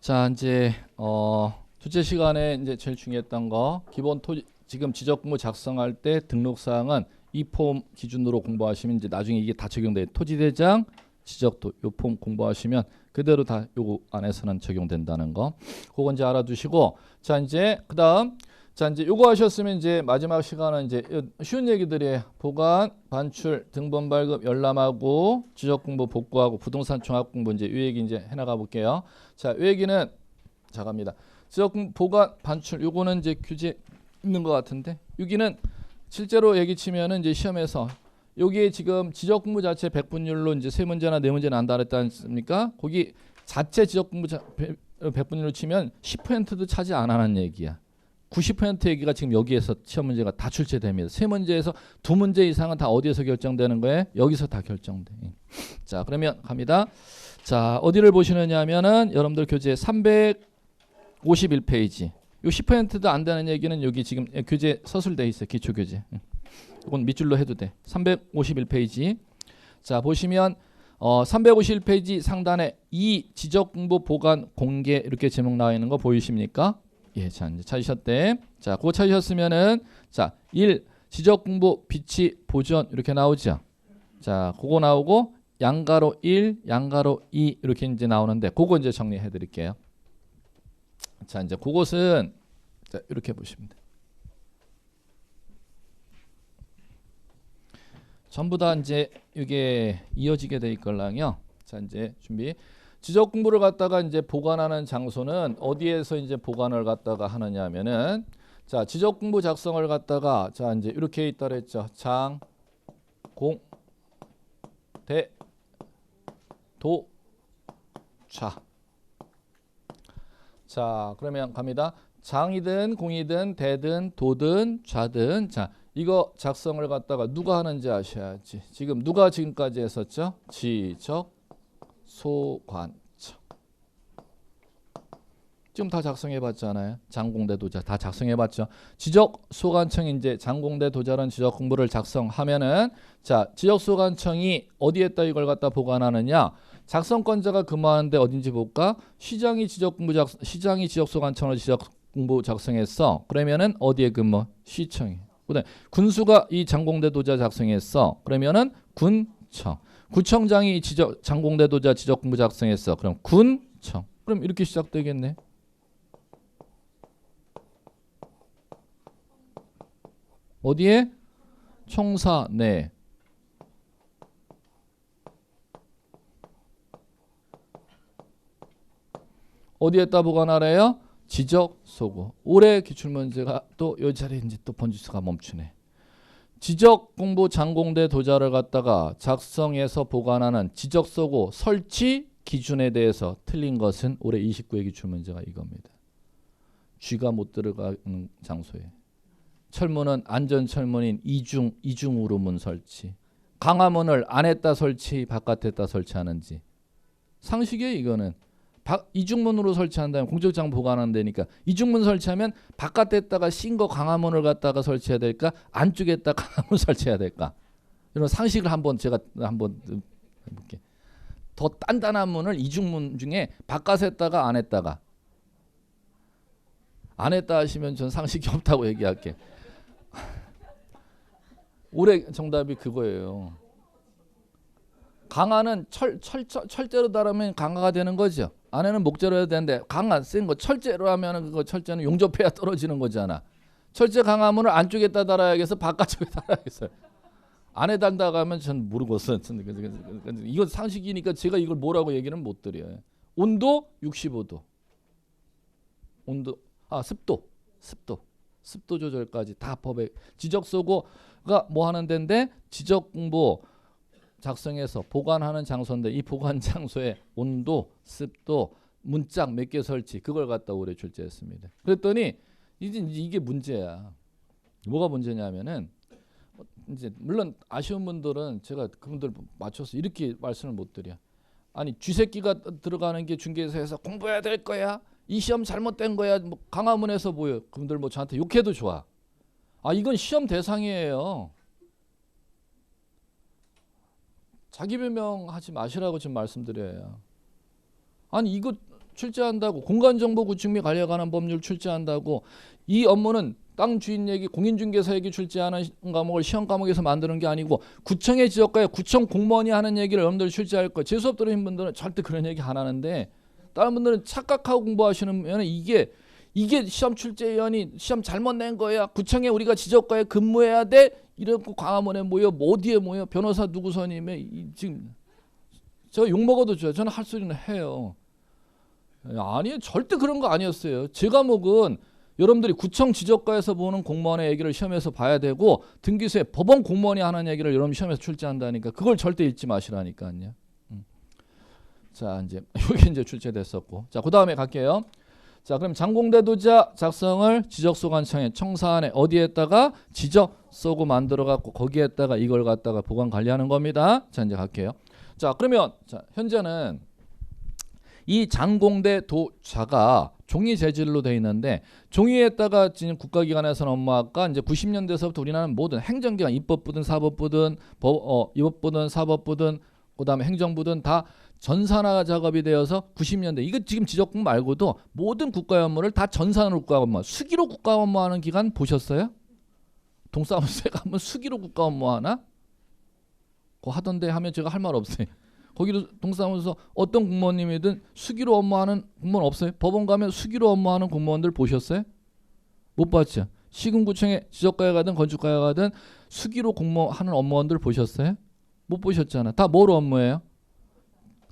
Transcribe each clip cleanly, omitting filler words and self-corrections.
자, 이제 둘째 시간에 이제 제일 중요했던 거 기본 토지 지금 지적공고 작성할 때 등록사항은 이 폼 기준으로 공부하시면 이제 나중에 이게 다 적용돼요. 토지대장 지적도 요 폼 공부하시면 그대로 다 요거 안에서는 적용된다는 거. 그거 이제 알아두시고 자 이제 그다음 자 이제 요거 하셨으면 이제 마지막 시간은 이제 쉬운 얘기들이에요. 보관, 반출, 등본 발급, 열람하고 지적공부 복구하고 부동산 종합공부 이제 요 얘기 이제 해나가 볼게요. 자, 요 얘기는 자 갑니다. 지적공부 보관, 반출 요거는 이제 규제 있는 것 같은데 여기는 실제로 얘기 치면은 이제 시험에서 여기에 지금 지적공부 자체 100분율로 이제 세 문제나 네 문제 난다 그랬지 않습니까? 거기 자체 지적공부 100분율로 치면 10%도 차지 안 하는 얘기야. 90% 얘기가 지금 여기에서 시험 문제가 다 출제됩니다. 세 문제에서 두 문제 이상은 다 어디에서 결정되는 거예요? 여기서 다 결정돼. 자, 그러면 갑니다. 자, 어디를 보시느냐 하면은 여러분들 교재 351페이지. 요 10%도 안 되는 얘기는 여기 지금 교재 서술돼 있어요. 기초 교재. 이건 밑줄로 해도 돼. 351페이지. 자, 보시면 351페이지 상단에 이 지적공부 보관 공개 이렇게 제목 나와 있는 거 보이십니까? 예, 자, 이제 찾으셨대. 자, 그거 찾으셨으면은 자, 1 지적공부 비치 보전 이렇게 나오죠. 자, 그거 나오고 양가로 1, 양가로 2 이렇게 이제 나오는데 그거 이제 정리해 드릴게요. 자, 이제 그것은 자, 이렇게 보시면 돼요. 전부 다 이제 이게 이어지게 돼 있걸랑요. 자, 이제 준비. 지적 공부를 갖다가 이제 보관하는 장소는 어디에서 이제 보관을 갖다가 하느냐 하면은 자, 지적 공부 작성을 갖다가 자, 이제 이렇게 있다 그랬죠. 장, 공, 대, 도, 자. 자, 그러면 갑니다. 장이든 공이든 대든 도든 좌든 자, 이거 작성을 갖다가 누가 하는지 아셔야지. 지금 누가 지금까지 했었죠? 지적 소관청. 지금 다 작성해 봤잖아요. 장공대 도자 다 작성해 봤죠. 지적 소관청이 이제 장공대 도자란 지적 공부를 작성하면은 자, 지적 소관청이 어디에다 이걸 갖다 보관하느냐? 작성권자가 근무하는데 어딘지 볼까? 시장이 지적 소관청으로 지적 공부 작성했어. 그러면은 어디에 근무? 시청에. 그다음에 군수가 이 장공대 도자 작성했어. 그러면은 군청. 구청장이 장공대 도자 지적 공부 작성했어. 그럼 군청. 그럼 이렇게 시작되겠네. 어디에? 청사 내. 어디에다 보관하래요? 지적 소고. 올해 기출문제가 또 이 자리에 이제 또 번지수가 멈추네. 지적 공부 장공대 도자를 갖다가 작성해서 보관하는 지적 소고 설치 기준에 대해서 틀린 것은 올해 29회 기출문제가 이겁니다. 쥐가 못 들어가는 장소에. 철문은 안전철문인 이중으로 문 설치. 강화문을 안에다 설치, 바깥에다 설치하는지. 상식이에요, 이거는. 이중문으로 설치한다면 공적장 보관하는 데니까 이중문 설치하면 바깥에다가 신 거 강화문을 갖다가 설치해야 될까? 안쪽에다 강화문 설치해야 될까? 이런 상식을 제가 한번 해볼게. 더 단단한 문을 이중문 중에 바깥에다가 안에다가 하시면 전 상식이 없다고 얘기할게. 올해 정답이 그거예요. 강화는 철제로 달으면 강화가 되는 거죠. 안에는 목재로 해야 되는데 강화 쓴 거 철제로 하면 그거 철제는 용접해야 떨어지는 거잖아. 철제 강화문을 안쪽에다 달아야겠어, 바깥쪽에 달아야겠어요. 안에 단다고 하면 전 모르겠어요. 이거 상식이니까 제가 이걸 뭐라고 얘기는 못 드려요. 온도 65도. 온도 습도 조절까지 다 법에 지적 소고가 뭐 하는 데인데 지적 공부 작성해서 보관하는 장소인데 이 보관 장소에 온도, 습도, 문짝 몇 개 설치 그걸 갖다 올해 출제했습니다. 그랬더니 이게 문제야. 뭐가 문제냐면은 이제 물론 아쉬운 분들은 제가 그분들 맞춰서 이렇게 말씀을 못 드려. 아니 쥐새끼가 들어가는 게 중개사에서 공부해야 될 거야. 이 시험 잘못된 거야. 뭐 강화문에서 보여. 그분들 뭐 저한테 욕해도 좋아. 아 이건 시험 대상이에요. 자기 변명하지 마시라고 지금 말씀드려요. 아니 이거 출제한다고. 공간정보 구축 및 관리에 관한 법률 출제한다고. 이 업무는 땅 주인 얘기, 공인중개사 얘기 출제하는 과목을 시험 과목에서 만드는 게 아니고 구청의 지적과에 구청 공무원이 하는 얘기를 여러분들 출제할 거. 재수업 들으신 분들은 절대 그런 얘기 안 하는데 다른 분들은 착각하고 공부하시는 이게 시험 출제위원이 시험 잘못 낸 거야. 구청에 우리가 지적과에 근무해야 돼. 이러고 광화문에 모여 뭐 어디에 모여 변호사 누구 선임에 지금 저 욕먹어도 줘요. 저는 할 소리는 해요. 아니에요. 절대 그런 거 아니었어요. 제 과목은 여러분들이 구청 지적과에서 보는 공무원의 얘기를 시험에서 봐야 되고 등기소에 법원 공무원이 하는 얘기를 여러분 시험에서 출제한다니까 그걸 절대 잊지 마시라니까요. 자 이제 여기 이제 출제됐었고 자 그 다음에 갈게요. 자 그럼 장공대도자 작성을 지적소관청에 청사안에 어디에다가 지적 쏘고 만들어 갖고 거기에다가 이걸 갖다가 보관 관리하는 겁니다. 자 이제 갈게요. 자 그러면 자 현재는 이 장공대도자가 종이 재질로 돼 있는데 종이에다가 지금 국가기관에서는 업무할까 이제 90년대서부터 우리나라는 모든 행정기관 입법부든 사법부든 입법부든 사법부든 그다음에 행정부든 다 전산화 작업이 되어서 90년대 이거 지금 지적국 말고도 모든 국가 업무를 다 전산으로 국가 업무 수기로 국가 업무하는 기관 보셨어요? 동사무소에 가면 수기로 국가 업무하나? 그거 하던데 하면 제가 할 말 없어요. 거기도 동사무소 어떤 공무원님이든 수기로 업무하는 공무원 없어요? 법원 가면 수기로 업무하는 공무원들 보셨어요? 못 봤죠? 시군구청에 지적과에 가든 건축과에 가든 수기로 공무하는 업무원들 보셨어요? 못 보셨잖아. 다 뭐로 업무해요?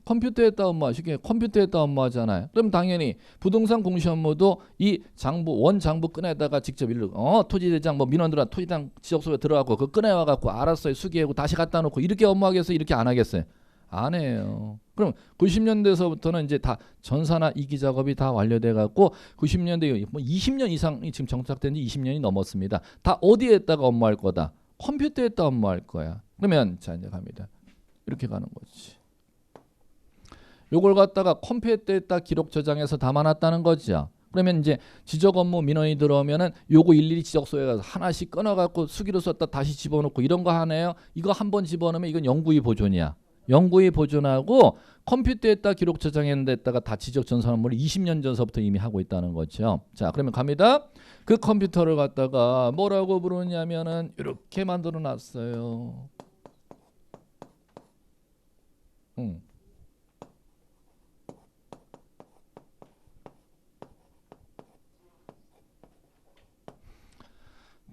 컴퓨터에다 업무하시게 컴퓨터에다 업무하잖아요. 그럼 당연히 부동산 공시 업무도 이 장부 원장부 끈에다가 직접 토지대장 뭐 민원들아 토지대장 지적소에 들어가고 그 끈에 와갖고 알았어요 수기하고 다시 갖다 놓고 이렇게 업무하겠어요? 이렇게 안 하겠어요? 안 해요. 그럼 90년대서부터는 이제 다 전산화 이기 작업이 다 완료돼 갖고 90년대 뭐 20년 이상이 지금 정착된 지 20년이 넘었습니다. 다 어디에다가 업무할 거다? 컴퓨터에다 업무할 거야. 그러면 자 이제 갑니다. 이렇게 가는 거지. 요걸 갖다가 컴퓨터에다 기록 저장해서 담아놨다는 거죠. 그러면 이제 지적 업무 민원이 들어오면은 요거 일일이 지적소에 가서 하나씩 끊어갖고 수기로 썼다 다시 집어넣고 이런 거 하네요. 이거 한번 집어넣으면 이건 영구히 보존이야. 영구히 보존하고 컴퓨터에다 기록 저장했는 데다가 다 지적 전산 업무를 20년 전서부터 이미 하고 있다는 거죠. 자 그러면 갑니다. 그 컴퓨터를 갖다가 뭐라고 부르냐면은 이렇게 만들어 놨어요.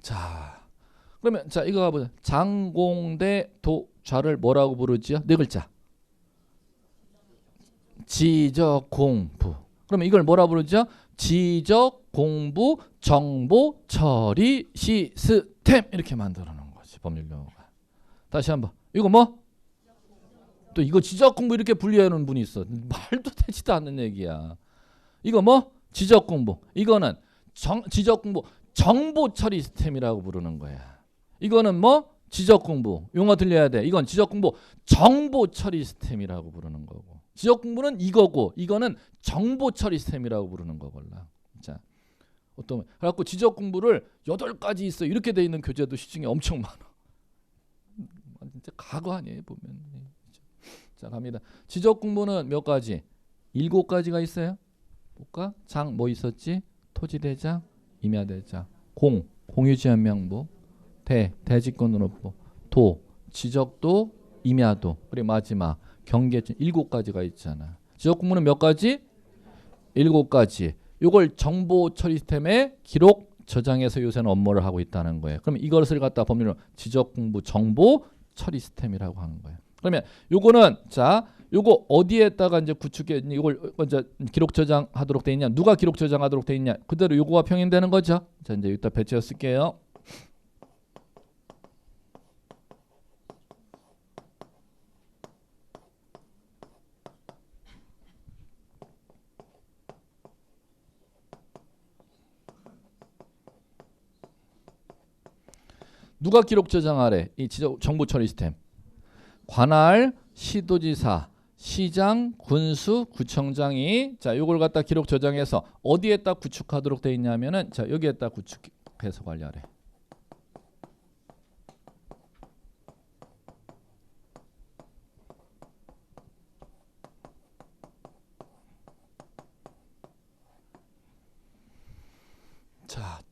자, 그러면 자 이거 가보자. 장공대도자를 뭐라고 부르지요? 네 글자. 지적공부. 그러면 이걸 뭐라 부르죠? 지적공부 정보 처리 시스템 이렇게 만들어 놓은 거지 법률 용어가. 다시 한번. 이거 뭐? 또 이거 지적공부 이렇게 분리해 놓은 분이 있어. 말도 되지도 않는 얘기야. 이거 뭐? 지적공부. 이거는 지적공부 정보 처리 시스템이라고 부르는 거야. 이거는 뭐? 지적공부. 용어 들려야 돼. 이건 지적공부 정보 처리 시스템이라고 부르는 거고. 지적공부는 이거고 이거는 정보 처리 시스템이라고 부르는 거걸라. 자, 어떤 그래갖고 지적공부를 8가지 있어. 이렇게 돼 있는 교재도 시중에 엄청 많아. 진짜 과거 아니에요 보면. 자 갑니다. 지적공부는 몇 가지? 7가지가 있어요. 볼까? 장 뭐 있었지? 토지대장, 임야대장, 공유지연명부, 대지권으로부, 지적도, 임야도, 그리고 마지막 경계점 7가지가 있잖아. 지적공부는 몇 가지? 7가지. 이걸 정보 처리 시스템에 기록 저장해서 요새는 업무를 하고 있다는 거예요. 그럼 이것을 갖다 법률로 지적공부 정보 처리 시스템이라고 하는 거예요. 그러면 요거는 자 요거 어디에다가 이제 구축해 이걸 먼저 기록 저장하도록 돼 있냐? 누가 기록 저장하도록 돼 있냐? 그대로 요거가 병행되는 거죠. 자 이제 여기다 배치해 쓸게요. 누가 기록 저장하래? 이 정보 처리 시스템. 관할, 시도지사, 시장, 군수, 구청장이 자 요걸 갖다 기록 저장해서 어디에다 구축하도록 돼 있냐면은 자 여기에다 구축해서 관리하래.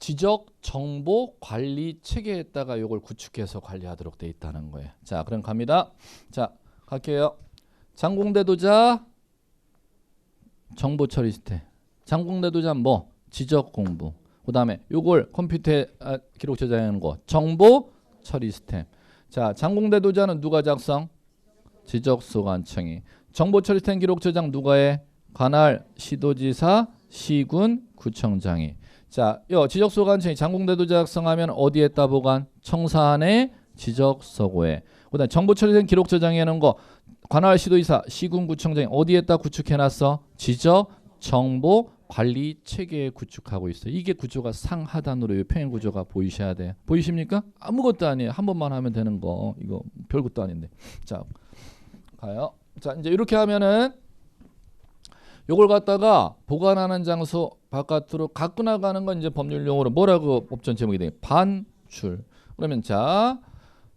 지적 정보 관리 체계에다가 이걸 구축해서 관리하도록 돼 있다는 거예요. 자, 그럼 갑니다. 자, 갈게요. 장공대도자 정보 처리 시스템. 장공대도자 뭐? 지적 공부. 그다음에 요걸 컴퓨터에 기록 저장하는 거. 정보 처리 시스템. 자, 장공대도자는 누가 작성? 지적소관청이. 정보 처리 시스템 기록 저장 누가 해? 관할, 시도지사, 시군, 구청장이. 자, 요 지적소관청이 장공대도자 작성하면 어디에다 보관? 청사안의 지적서고에. 그다음 정보 처리된 기록 저장해놓은 거 관할, 시도지사, 시군, 구청장이 어디에다 구축해놨어? 지적 정보 관리 체계에 구축하고 있어. 이게 구조가 상하단으로 이 평행 구조가 보이셔야 돼. 보이십니까? 아무것도 아니에요. 한 번만 하면 되는 거. 이거 별것도 아닌데. 자, 가요. 자, 이제 이렇게 하면은 요걸 갖다가 보관하는 장소 바깥으로 갖고 나가는 건 이제 법률 용어로 뭐라고 법전 제목이 돼? 반출. 그러면 자,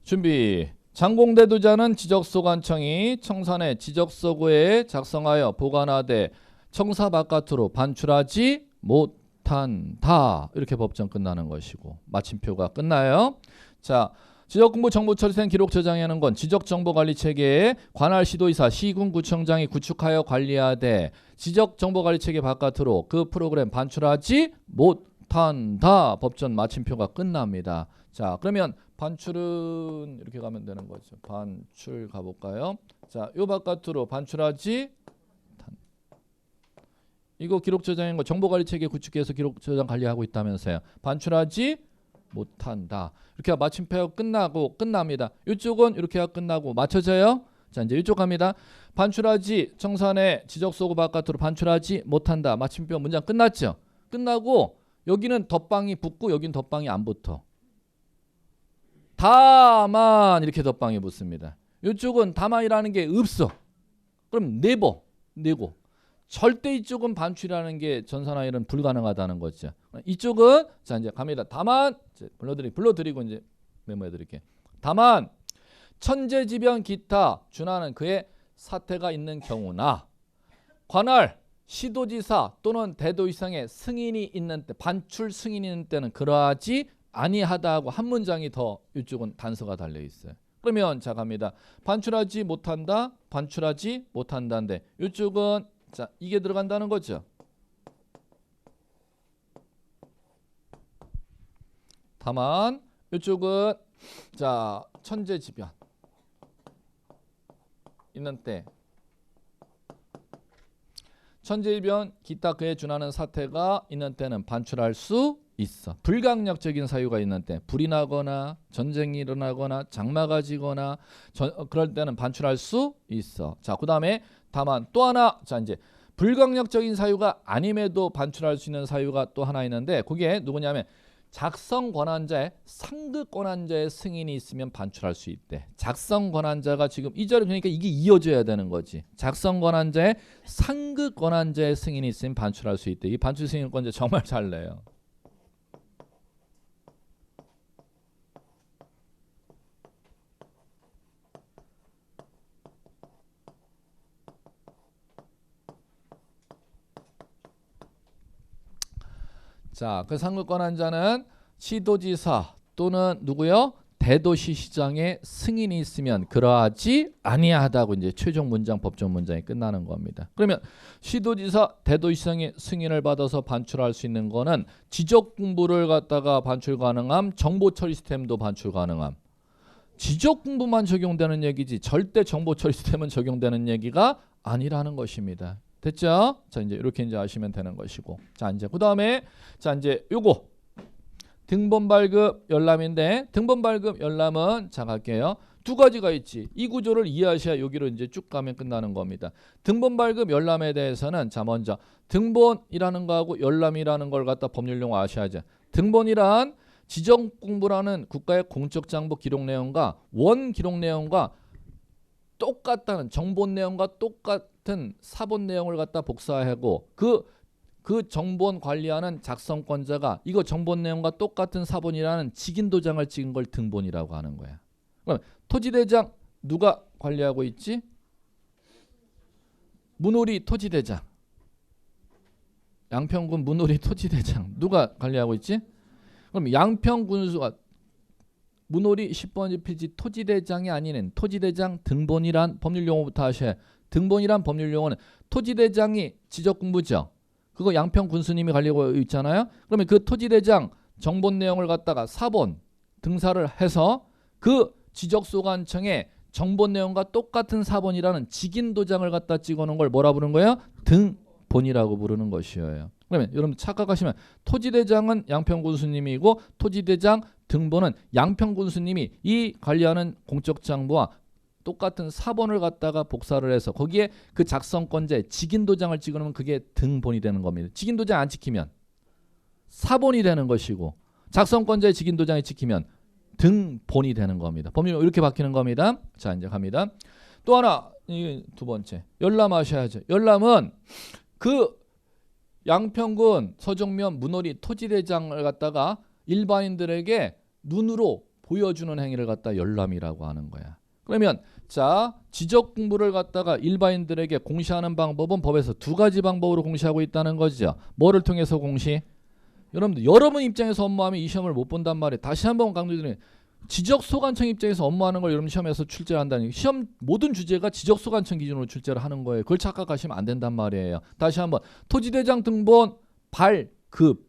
준비. 장공대도자는 지적소관청이 청산의 지적서고에 작성하여 보관하되 청사 바깥으로 반출하지 못한다. 이렇게 법정 끝나는 것이고 마침표가 끝나요. 자, 지적공부 정보처리된 기록 저장하는 건 지적정보관리체계에 관할 시도지사, 시군, 구청장이 구축하여 관리하되 지적정보관리체계 바깥으로 그 프로그램 반출하지 못한다. 법전 마침표가 끝납니다. 자, 그러면 반출은 이렇게 가면 되는 거죠. 반출 가볼까요? 자, 요 바깥으로 반출하지 이거 기록 저장인 거 정보관리체계 구축해서 기록 저장 관리하고 있다면서요. 반출하지 못한다. 이렇게 마침표가 끝나고 끝납니다. 이쪽은 이렇게 끝나고 맞춰져요. 자, 이제 이쪽 갑니다. 반출하지 청산의 지적소고 바깥으로 반출하지 못한다. 마침표 문장 끝났죠. 끝나고 여기는 덧방이 붙고 여기는 덧방이 안 붙어. 다만 이렇게 덧방이 붙습니다. 이쪽은 다만이라는 게 없어. 그럼 내고 절대 이쪽은 반출이라는 게 전산화일은 불가능하다는 거죠. 이쪽은 자 이제 갑니다. 다만 불러드리고 이제 메모해 드릴게요. 다만 천재지변 기타 준하는 그의 사태가 있는 경우나 관할 시도지사 또는 대도 이상의 승인이 있는 때 반출 승인이 있는 때는 그러하지 아니하다고 한 문장이 더 이쪽은 단서가 달려 있어요. 그러면 자 갑니다. 반출하지 못한다인데 이쪽은 자 이게 들어간다는 거죠. 다만 이쪽은 자 천재지변 있는 때 천재지변 기타 그에 준하는 사태가 있는 때는 반출할 수 있어. 불강력적인 사유가 있는 때 불이 나거나 전쟁이 일어나거나 장마가 지거나 그럴 때는 반출할 수 있어. 자, 그다음에 다만 또 하나 자 이제 불강력적인 사유가 아님에도 반출할 수 있는 사유가 또 하나 있는데 그게 누구냐면 작성 권한자의 상급 권한자의 승인이 있으면 반출할 수 있대. 작성 권한자가 지금 이 자리 그러니까 이게 이어져야 되는 거지. 작성 권한자의 상급 권한자의 승인이 있으면 반출할 수 있대. 이 반출 승인권자 정말 잘 내요. 자, 그 상급 권한자는 시도지사 또는 누구요? 대도시 시장의 승인이 있으면 그러하지 아니하다고 이제 최종 문장 법정 문장이 끝나는 겁니다. 그러면 시도지사 대도시장의 승인을 받아서 반출할 수 있는 거는 지적 공부를 갖다가 반출 가능함, 정보 처리 시스템도 반출 가능함. 지적 공부만 적용되는 얘기지 절대 정보 처리 시스템은 적용되는 얘기가 아니라는 것입니다. 됐죠? 자, 이제 이렇게 이제 아시면 되는 것이고. 자, 이제 그다음에 자, 이제 요거 등본 발급 열람인데 등본 발급 열람은 자 갈게요. 두 가지가 있지. 이 구조를 이해하셔야 여기로 이제 쭉 가면 끝나는 겁니다. 등본 발급 열람에 대해서는 자 먼저 등본이라는 거하고 열람이라는 걸 갖다 법률 용어 아셔야죠. 등본이란 지적 공부라는 국가의 공적 정보 기록 내용과 원 기록 내용과 똑같다는 정본 내용과 똑같은 사본 내용을 갖다 복사하고 그 정본 관리하는 작성권자가 이거 정본 내용과 똑같은 사본이라는 직인 도장을 찍은 걸 등본이라고 하는 거야. 그럼 토지대장 누가 관리하고 있지? 문우리 토지대장. 양평군 문우리 토지대장 누가 관리하고 있지? 그럼 양평 군수가 문호리 10번지 필지 토지대장이 아닌 토지대장 등본이란 법률 용어부터 하셔야. 등본이란 법률 용어는 토지대장이 지적공부죠. 그거 양평 군수님이 관리하고 있잖아요. 그러면 그 토지대장 정본 내용을 갖다가 4번 등사를 해서 그 지적소관청에 정본 내용과 똑같은 4번이라는 직인도장을 갖다 찍어놓은 걸 뭐라 부르는 거예요? 등본이라고 부르는 것이에요. 그러면 여러분 착각하시면 토지대장은 양평군수님이고 토지대장 등본은 양평군수님이 이 관리하는 공적장부와 똑같은 4번을 갖다가 복사를 해서 거기에 그 작성권자의 직인도장을 찍어놓으면 그게 등본이 되는 겁니다. 직인도장 안 찍히면 4번이 되는 것이고 작성권자의 직인도장이 찍히면 등본이 되는 겁니다. 법률 이렇게 바뀌는 겁니다. 자 이제 갑니다. 또 하나 이 두 번째 열람하셔야죠. 열람은 그 양평군 서정면 문호리 토지대장을 갖다가 일반인들에게 눈으로 보여주는 행위를 갖다 열람이라고 하는 거야. 그러면 자 지적 공부를 갖다가 일반인들에게 공시하는 방법은 법에서 두 가지 방법으로 공시하고 있다는 거죠. 뭐를 통해서 공시? 여러분들 여러분 입장에서 업무하면 이 시험을 못 본단 말이에요. 다시 한번 강조드리는 지적소관청 입장에서 업무하는 걸 여러분 시험에서 출제를 한다는 시험 모든 주제가 지적소관청 기준으로 출제를 하는 거예요. 그걸 착각하시면 안 된단 말이에요. 다시 한번 토지대장 등본 발급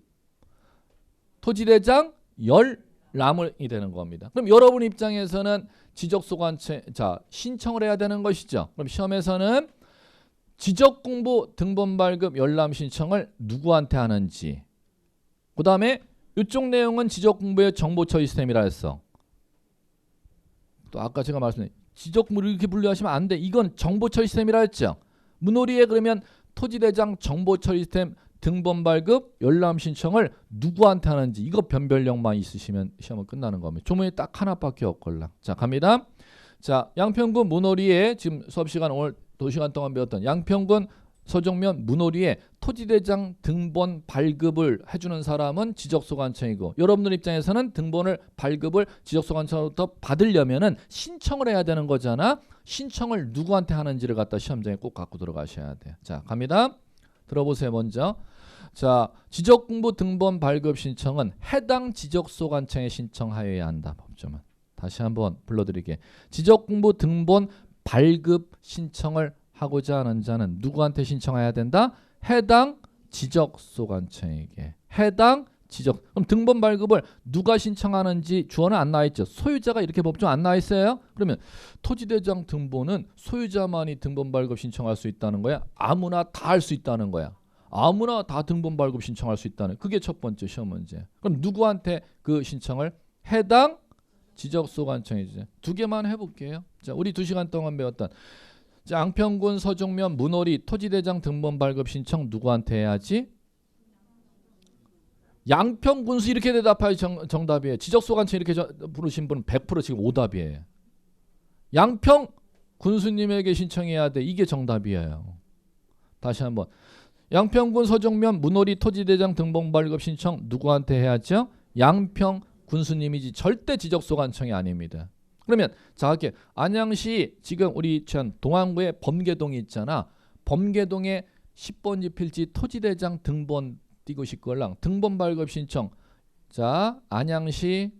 토지대장 열람이 되는 겁니다. 그럼 여러분 입장에서는 지적소관청 자 신청을 해야 되는 것이죠. 그럼 시험에서는 지적공부 등본 발급 열람 신청을 누구한테 하는지 그 다음에 이쪽 내용은 지적공부의 정보처리 시스템이라 했어. 또 아까 제가 말씀드린 지적공부를 이렇게 분류하시면 안 돼. 이건 정보처리 시스템이라 했죠. 문호리에 그러면 토지대장 정보처리 시스템 등본 발급 열람 신청을 누구한테 하는지 이거 변별력만 있으시면 시험은 끝나는 겁니다. 조문이 딱 하나밖에 없걸라. 자 갑니다. 자 양평군 문호리에 지금 수업시간 오늘 2시간 동안 배웠던 양평군 서정면 문호리에 토지대장 등본 발급을 해주는 사람은 지적소관청이고 여러분들 입장에서는 등본을 발급을 지적소관청으로부터 받으려면은 신청을 해야 되는 거잖아. 신청을 누구한테 하는지를 갖다 시험장에 꼭 갖고 들어가셔야 돼요. 자 갑니다. 들어보세요. 먼저 자 지적공부 등본 발급 신청은 해당 지적소관청에 신청하여야 한다. 법조문 다시 한번 불러드리게 지적공부 등본 발급 신청을 하고자 하는 자는 누구한테 신청해야 된다? 해당 지적소관청에게. 해당 지적. 그럼 등본 발급을 누가 신청하는지 주어는 안 나와 있죠. 소유자가 이렇게 법정 안 나와 있어요. 그러면 토지대장 등본은 소유자만이 등본 발급 신청할 수 있다는 거야? 아무나 다 할 수 있다는 거야? 아무나 다 등본 발급 신청할 수 있다는 그게 첫 번째 시험 문제. 그럼 누구한테 그 신청을? 해당 지적소관청이지. 두 개만 해볼게요. 자 우리 2시간 동안 배웠던 양평군 서정면 문호리 토지대장 등본 발급 신청 누구한테 해야지? 양평군수 이렇게 대답하기 정답이에요. 지적소관청 이렇게 부르신 분은 100% 지금 오답이에요. 양평군수님에게 신청해야 돼. 이게 정답이에요. 다시 한번 양평군 서정면 문호리 토지대장 등본 발급 신청 누구한테 해야죠? 양평군수님이지 절대 지적소관청이 아닙니다. 그러면 자 이렇게 안양시 지금 우리 동안구에 범계동이 있잖아. 범계동에 10번지 필지 토지대장 등본 띄고 싶걸랑 등본 발급 신청. 자 안양시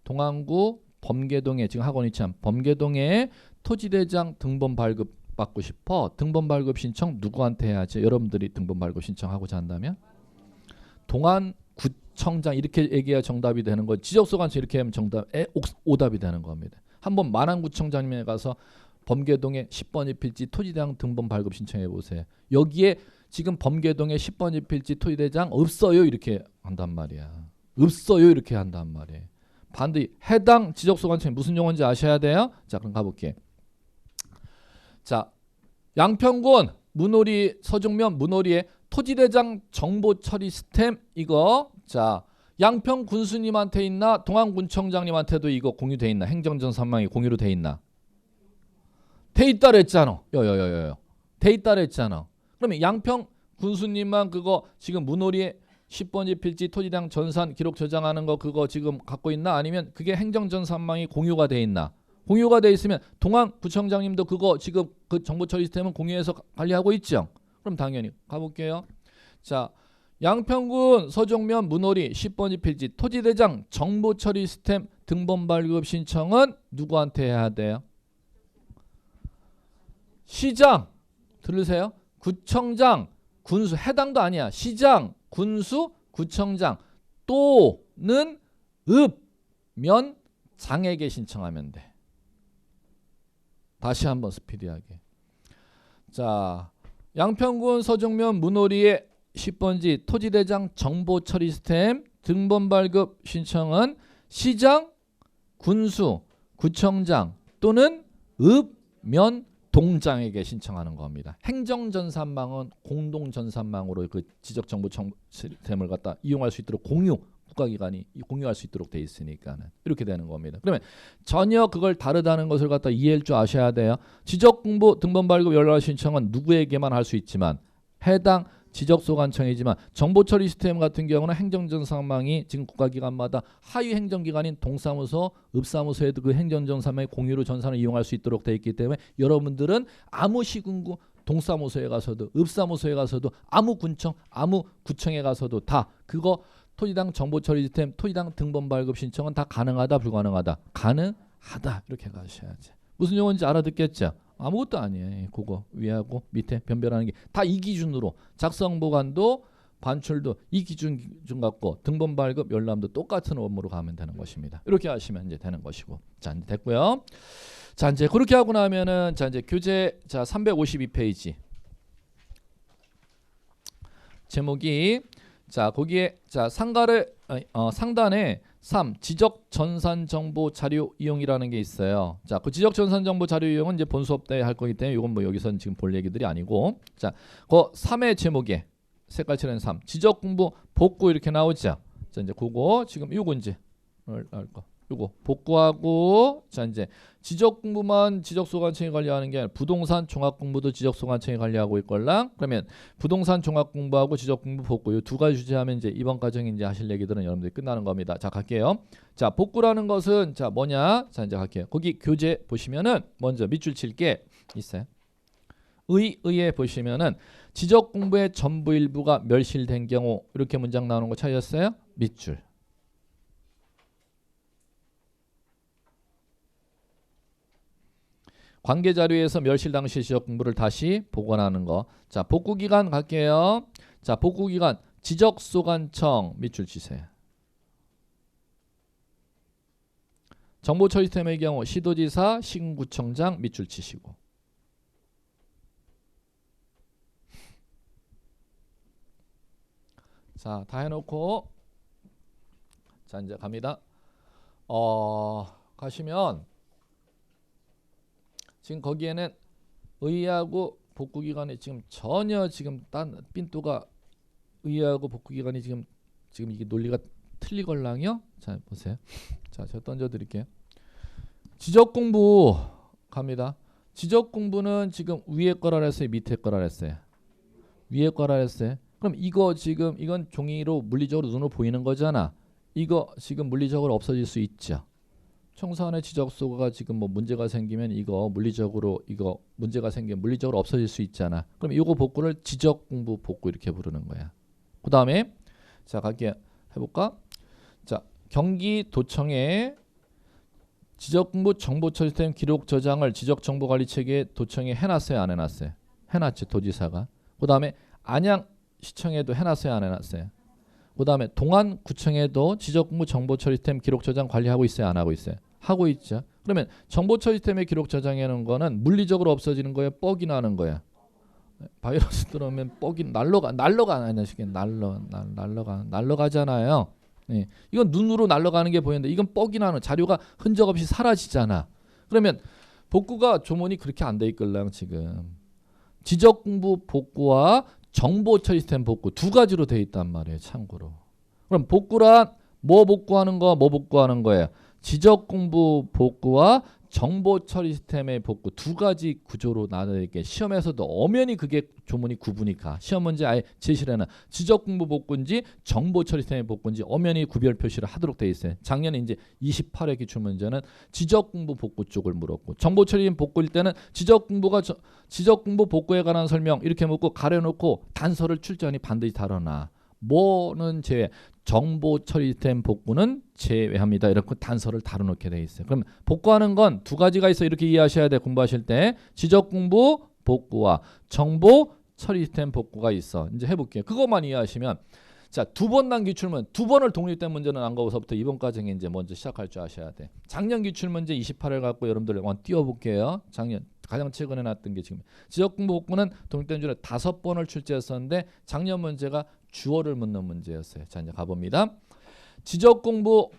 동안구 범계동에 지금 학원 있잖아. 범계동에 토지대장 등본 발급 받고 싶어. 등본 발급 신청 누구한테 해야지? 여러분들이 등본 발급 신청하고자 한다면 동안구청장 이렇게 얘기해야 정답이 되는 거. 지적소관청 이렇게 하면 오답이 되는 겁니다. 한번 만안구청장님에 가서 범계동에 10번지 필지 토지대장 등본 발급 신청해 보세요. 여기에 지금 범계동에 10번지 필지 토지대장 없어요 이렇게 한단 말이야. 없어요 이렇게 한단 말이에요. 반드시 해당 지적소관청이 무슨 용어인지 아셔야 돼요. 자 그럼 가볼게. 자 양평군 문호리 서정면 문호리에 토지대장 정보처리 시스템 이거 자 양평 군수님한테 있나 동안군청장님한테도 이거 공유돼 있나? 행정전 선망이 공유로 돼 있나? 돼 있다 그랬잖아. 돼 있다 그랬잖아. 그러면 양평 군수님만 그거 지금 문호리에 10번지 필지 토지대장 전산 기록 저장하는 거 그거 지금 갖고 있나? 아니면 그게 행정전 선망이 공유가 돼 있나? 공유가 돼 있으면 동안구청장님도 그거 지금 그 정보처리 시스템은 공유해서 관리하고 있죠. 그럼 당연히 가볼게요. 자 양평군 서정면 문호리 10번지 필지 토지대장 정보처리 시스템 등본 발급 신청은 누구한테 해야 돼요? 시장 들으세요? 구청장 군수 해당도 아니야. 시장 군수 구청장 또는 읍면장에게 신청하면 돼. 다시 한번 스피디하게. 자, 양평군 서정면 문호리의 10번지 토지대장 정보처리 시스템 등본 발급 신청은 시장, 군수, 구청장 또는 읍면 동장에게 신청하는 겁니다. 행정전산망은 공동전산망으로 그 지적정보 시스템을 갖다 이용할 수 있도록 국가기관이 공유할 수 있도록 돼 있으니까는 이렇게 되는 겁니다. 그러면 전혀 그걸 다르다는 것을 갖다 이해할 줄 아셔야 돼요. 지적공부 등본 발급 연락 신청은 누구에게만 할 수 있지만 해당 지적소관청이지만 정보처리 시스템 같은 경우는 행정전산망이 지금 국가기관마다 하위 행정기관인 동사무소, 읍사무소에도 그 행정전산망의 공유로 전산을 이용할 수 있도록 되어 있기 때문에 여러분들은 아무 시군구 동사무소에 가서도 읍사무소에 가서도 아무 군청, 아무 구청에 가서도 다 그거 토지당 정보처리 시스템, 토지당 등본 발급 신청은 다 가능하다, 불가능하다? 가능하다 이렇게 가셔야지. 무슨 용어인지 알아듣겠죠? 아무것도 아니에요. 그거 위하고 밑에 변별하는 게 다 이 기준으로 작성 보관도 반출도 이 기준 갖고 등본 발급 열람도 똑같은 업무로 가면 되는 것입니다. 이렇게 하시면 이제 되는 것이고. 자, 이제 됐고요. 자, 이제 그렇게 하고 나면은 자, 이제 교재 자 352페이지 제목이 자, 거기에 자, 상단에 3 지적 전산 정보 자료 이용이라는 게 있어요. 자, 그 지적 전산 정보 자료 이용은 이제 본 수업 때 할 거기 때문에 이건 뭐 여기서는 지금 볼 얘기들이 아니고. 자, 그 3의 제목에 색깔 칠한 3 지적 공부 복구 이렇게 나오죠. 자, 이제 그거 지금 요거 이제 거. 요거 복구하고 자, 이제 지적 공부만 지적소관청이 관리하는 게 아니라 부동산 종합 공부도 지적소관청이 관리하고 있걸랑. 그러면 부동산 종합 공부하고 지적 공부 복구 이 두 가지 주제하면 이제 이번 과정에 이제 하실 얘기들은 여러분들이 끝나는 겁니다. 자, 갈게요. 자, 복구라는 것은 자, 뭐냐? 자, 이제 갈게요. 거기 교재 보시면은 먼저 밑줄 칠 게 있어요. 의에 보시면은 지적 공부의 전부 일부가 멸실된 경우 이렇게 문장 나오는 거 찾으셨어요? 밑줄. 관계 자료에서 멸실 당시 지적 공부를 다시 복원하는 거. 자, 복구 기간 갈게요. 자, 복구 기간 지적소관청 밑줄 치세요. 정보처리 시스템의 경우 시도지사, 시군구청장 밑줄 치시고. 자, 다 해놓고 자, 이제 갑니다. 가시면 지금 거기에는 의하고 복구기관이 지금 전혀 지금 딴 삔또가 의하고 복구기관이 지금 이게 논리가 틀리걸랑요. 자, 보세요. 자, 제가 던져드릴게요. 지적공부 갑니다. 지적공부는 지금 위에 거라 했어요, 밑에 거라 했어요? 위에 거라 했어요. 그럼 이거 지금 이건 종이로 물리적으로 눈으로 보이는 거잖아. 이거 지금 물리적으로 없어질 수 있죠. 청산의 지적소가 지금 뭐 문제가 생기면 이거 물리적으로 이거 문제가 생기면 물리적으로 없어질 수 있잖아. 그럼 이거 복구를 지적공부 복구 이렇게 부르는 거야. 그 다음에 자, 갈게요. 해볼까? 자, 경기도청에 지적공부 정보처리 시스템 기록 저장을 지적정보관리체계에 도청에 해놨어요, 안 해놨어요? 해놨지, 도지사가. 그 다음에 안양시청에도 해놨어요, 안 해놨어요? 그 다음에 동안구청에도 지적공부 정보처리 시스템 기록 저장 관리하고 있어요, 안 하고 있어요? 하고 있죠. 그러면 정보처리 시스템의 기록 저장하는 거는 물리적으로 없어지는 거예요, 뻑이 나는 거야? 바이러스 들어오면 뻑이 날라가잖아요. 네. 이건 눈으로 날아가는 게 보이는데 이건 뻑이 나는 자료가 흔적 없이 사라지잖아. 그러면 복구가 조문이 그렇게 안 돼 있걸랑 지금. 지적공부 복구와 정보처리 시스템 복구 두 가지로 돼 있단 말이에요, 참고로. 그럼 복구란 뭐 복구하는 거, 뭐 복구하는 거예요? 지적공부 복구와 정보처리 시스템의 복구 두 가지 구조로 나눠있게 시험에서도 엄연히 그게 조문이 구분이 가. 시험 문제 아예 제시에는 지적공부 복구인지 정보처리 시스템의 복구인지 엄연히 구별 표시를 하도록 돼 있어요. 작년에 이제 28회 기출 문제는 지적공부 복구 쪽을 물었고 정보처리 복구일 때는 지적공부 복구에 관한 설명 이렇게 묻고 가려놓고 단서를 출전이 반드시 다뤄놔. 뭐는 제외. 정보 처리된 복구는 제외합니다. 이렇게 단서를 달아놓게 돼 있어요. 그럼 복구하는 건 두 가지가 있어. 이렇게 이해하셔야 돼. 공부하실 때 지적 공부 복구와 정보 처리된 복구가 있어. 이제 해볼게요. 그것만 이해하시면 자, 두 번 난 기출문, 두 번을 독립된 문제는 안 가고서부터 이번 과정에 이제 먼저 시작할 줄 아셔야 돼. 작년 기출 문제 28을 갖고 여러분들 한번 띄워볼게요. 작년 가장 최근에 났던 게 지금 지적 공부 복구는 독립된 줄에 5번을 출제했었는데 작년 문제가 주어를 묻는 문제였어요. 자, 이제 가봅니다. 지적 공부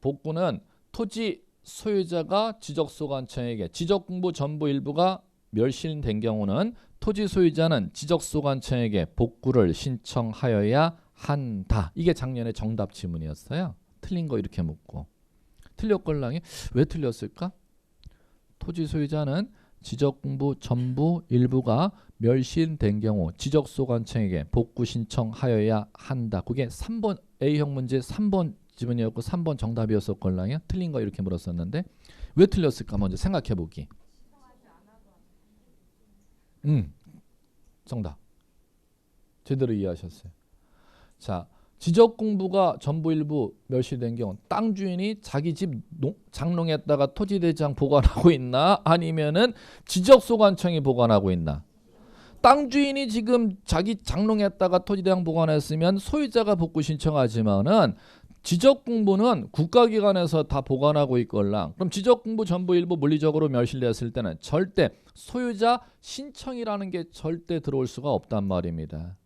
복구는 토지 소유자가 지적소관청에게 지적 공부 전부 일부가 멸실된 경우는 토지 소유자는 지적소관청에게 복구를 신청하여야 한다. 이게 작년에 정답 지문이었어요. 틀린 거 이렇게 묻고. 틀렸걸랑이 왜 틀렸을까? 토지 소유자는 지적공부 전부 일부가 멸실된 경우 지적소관청에게 복구 신청하여야 한다. 그게 3번 A형 문제 3번 지문이었고 3번 정답이었을걸랑요. 틀린 거 이렇게 물었었는데 왜 틀렸을까? 먼저 생각해보기. 정답. 제대로 이해하셨어요. 자, 지적 공부가 전부 일부 멸실된 경우 땅 주인이 자기 집 장롱에다가 토지대장 보관하고 있나 아니면은 지적소관청이 보관하고 있나? 땅 주인이 지금 자기 장롱에다가 토지대장 보관했으면 소유자가 복구 신청하지만은 지적 공부는 국가기관에서 다 보관하고 있걸랑 그럼 지적 공부 전부 일부 물리적으로 멸실됐을 때는 절대 소유자 신청이라는 게 절대 들어올 수가 없단 말입니다.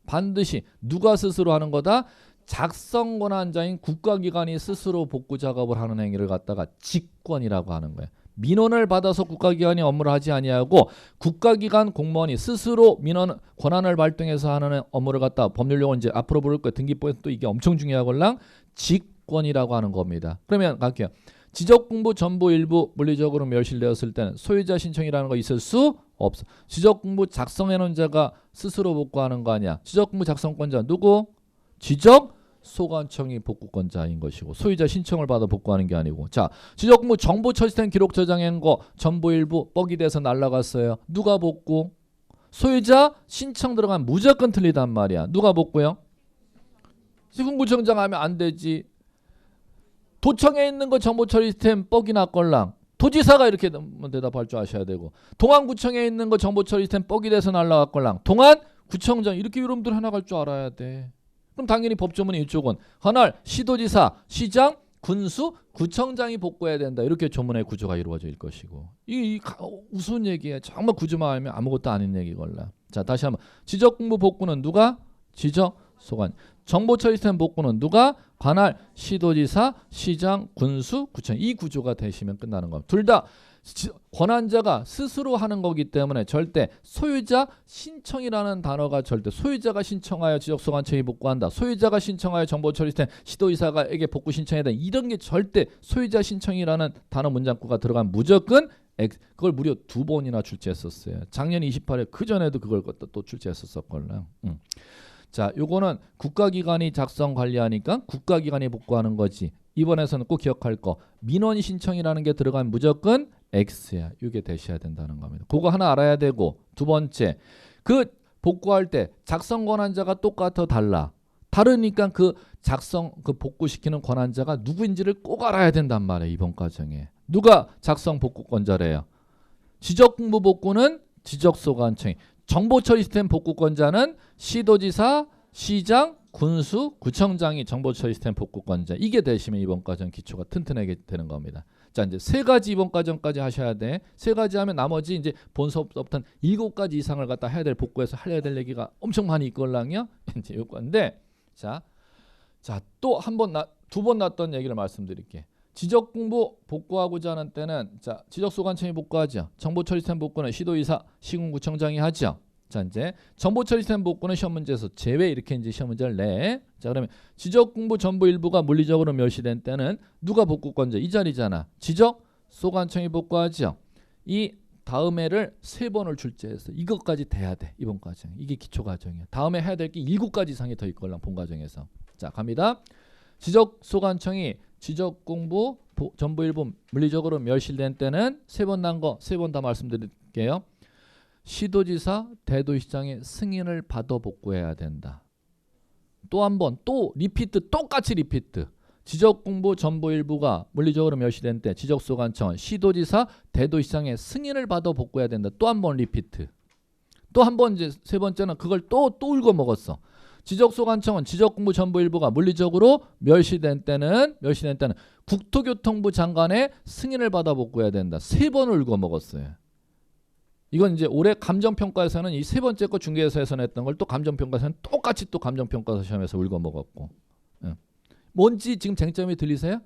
반드시 누가 스스로 하는 거다? 작성 권한자인 국가기관이 스스로 복구 작업을 하는 행위를 갖다가 직권이라고 하는 거예요. 민원을 받아서 국가기관이 업무를 하지 아니하고 국가기관 공무원이 스스로 민원 권한을 발동해서 하는 업무를 갖다 법률용어 이제 앞으로 부를 거예요. 등기부에서 또 이게 엄청 중요하걸랑 직권이라고 하는 겁니다. 그러면 갈게요. 지적 공부 전부 일부 물리적으로 멸실되었을 때는 소유자 신청이라는 거 있을 수 없어. 지적 공부 작성해 놓은 자가 스스로 복구하는 거 아니야. 지적 공부 작성권자 누구? 지적 소관청이 복구권자인 것이고 소유자 신청을 받아 복구하는 게 아니고. 자, 지적 공부 정보 처리된 기록 저장한 거 전부 일부 뻑이 돼서 날라갔어요. 누가 복구? 소유자 신청 들어가면 무조건 틀리단 말이야. 누가 복구요? 시군구청장 하면 안 되지. 도청에 있는 거 정보 처리 시스템 뻑이 났걸랑 도지사가 이렇게 대답할 줄 아셔야 되고 동안구청에 있는 거 정보 처리 시스템 뻑이 돼서 날라갔걸랑 동안구청장 이렇게 여러분들 해나갈 줄 알아야 돼. 그럼 당연히 법조문이 이쪽은 하나 시도지사, 시장, 군수, 구청장이 복구해야 된다. 이렇게 조문의 구조가 이루어질 것이고 이 우스운 얘기야. 정말 구조만 알면 아무것도 아닌 얘기걸라. 자, 다시 한번 지적공부 복구는 누가? 지적소관. 정보처리 시스템 복구는 누가? 관할, 시도지사, 시장, 군수, 구청. 이 구조가 되시면 끝나는 겁니다. 둘 다 권한자가 스스로 하는 거기 때문에 절대 소유자 신청이라는 단어가 절대 소유자가 신청하여 지적소관청이 복구한다. 소유자가 신청하여 정보처리 시스템 시도지사가에게 복구 신청해야 된다. 이런 게 절대 소유자 신청이라는 단어 문장구가 들어가면 무조건 그걸 무려 2번이나 출제했었어요. 작년 28회 그 전에도 그걸 또 출제했었걸랑. 자, 요거는 국가기관이 작성 관리하니까 국가기관이 복구하는 거지. 이번에서는 꼭 기억할 거 민원 신청이라는 게 들어가면 무조건 X야. 이게 되셔야 된다는 겁니다. 그거 하나 알아야 되고 두 번째 그 복구할 때 작성 권한자가 똑같아 달라. 다르니까 그 복구시키는 권한자가 누구인지를 꼭 알아야 된단 말이에요. 이번 과정에. 누가 작성 복구권자래요? 지적공부 복구는 지적소관청이 정보처리 시스템 복구권자는 시도지사, 시장, 군수, 구청장이 정보처리 시스템 복구권자. 이게 되시면 이번 과정 기초가 튼튼하게 되는 겁니다. 자, 이제 3가지 이번 과정까지 하셔야 돼. 3가지 하면 나머지 이제 본 수업부터는 7가지 이상을 갖다 해야 될 복구해서 해야 될 얘기가 엄청 많이 있걸랑요. 이제 요건데 자, 또 두 번 났던 얘기를 말씀드릴게. 지적 공부 복구하고자 하는 때는 자, 지적소관청이 복구하죠. 정보처리 시스템 복구는 시도지사, 시군구청장이 하죠. 자, 이제 정보처리 시스템 복구는 시험 문제에서 제외 이렇게 이제 시험 문제를 내. 자, 그러면 지적 공부 전부 일부가 물리적으로 멸시된 때는 누가 복구권자? 이 자리잖아. 지적소관청이 복구하죠. 이 다음에를 3번을 출제해서 이것까지 돼야 돼. 이번 과정. 이게 기초 과정이야. 다음에 해야 될 게 7가지 이상이 더 있걸랑 본 과정에서. 자, 갑니다. 지적소관청이 지적공부 전부 일부 물리적으로 멸실된 때는 3번 난 거 3번 다 말씀드릴게요. 시도지사, 대도시장의 승인을 받아 복구해야 된다. 또 한 번 또 리피트 똑같이 리피트. 지적공부 전부 일부가 물리적으로 멸시된 때 지적소관청은 시도지사 대도시장의 승인을 받아 복구해야 된다. 또 한 번 리피트. 또 한 번 이제 세 번째는 그걸 또 울고 먹었어. 지적소관청은 지적공부 전부 일부가 물리적으로 멸시된 때는 국토교통부 장관의 승인을 받아 복구해야 된다. 세 번을 울고 먹었어요. 이건 이제 올해 감정평가에서는 이 세 번째 거 중개사에서 냈던 걸 또 감정평가에서는 똑같이 또 감정평가 시험에서 울고 먹었고. 예. 뭔지 지금 쟁점이 들리세요?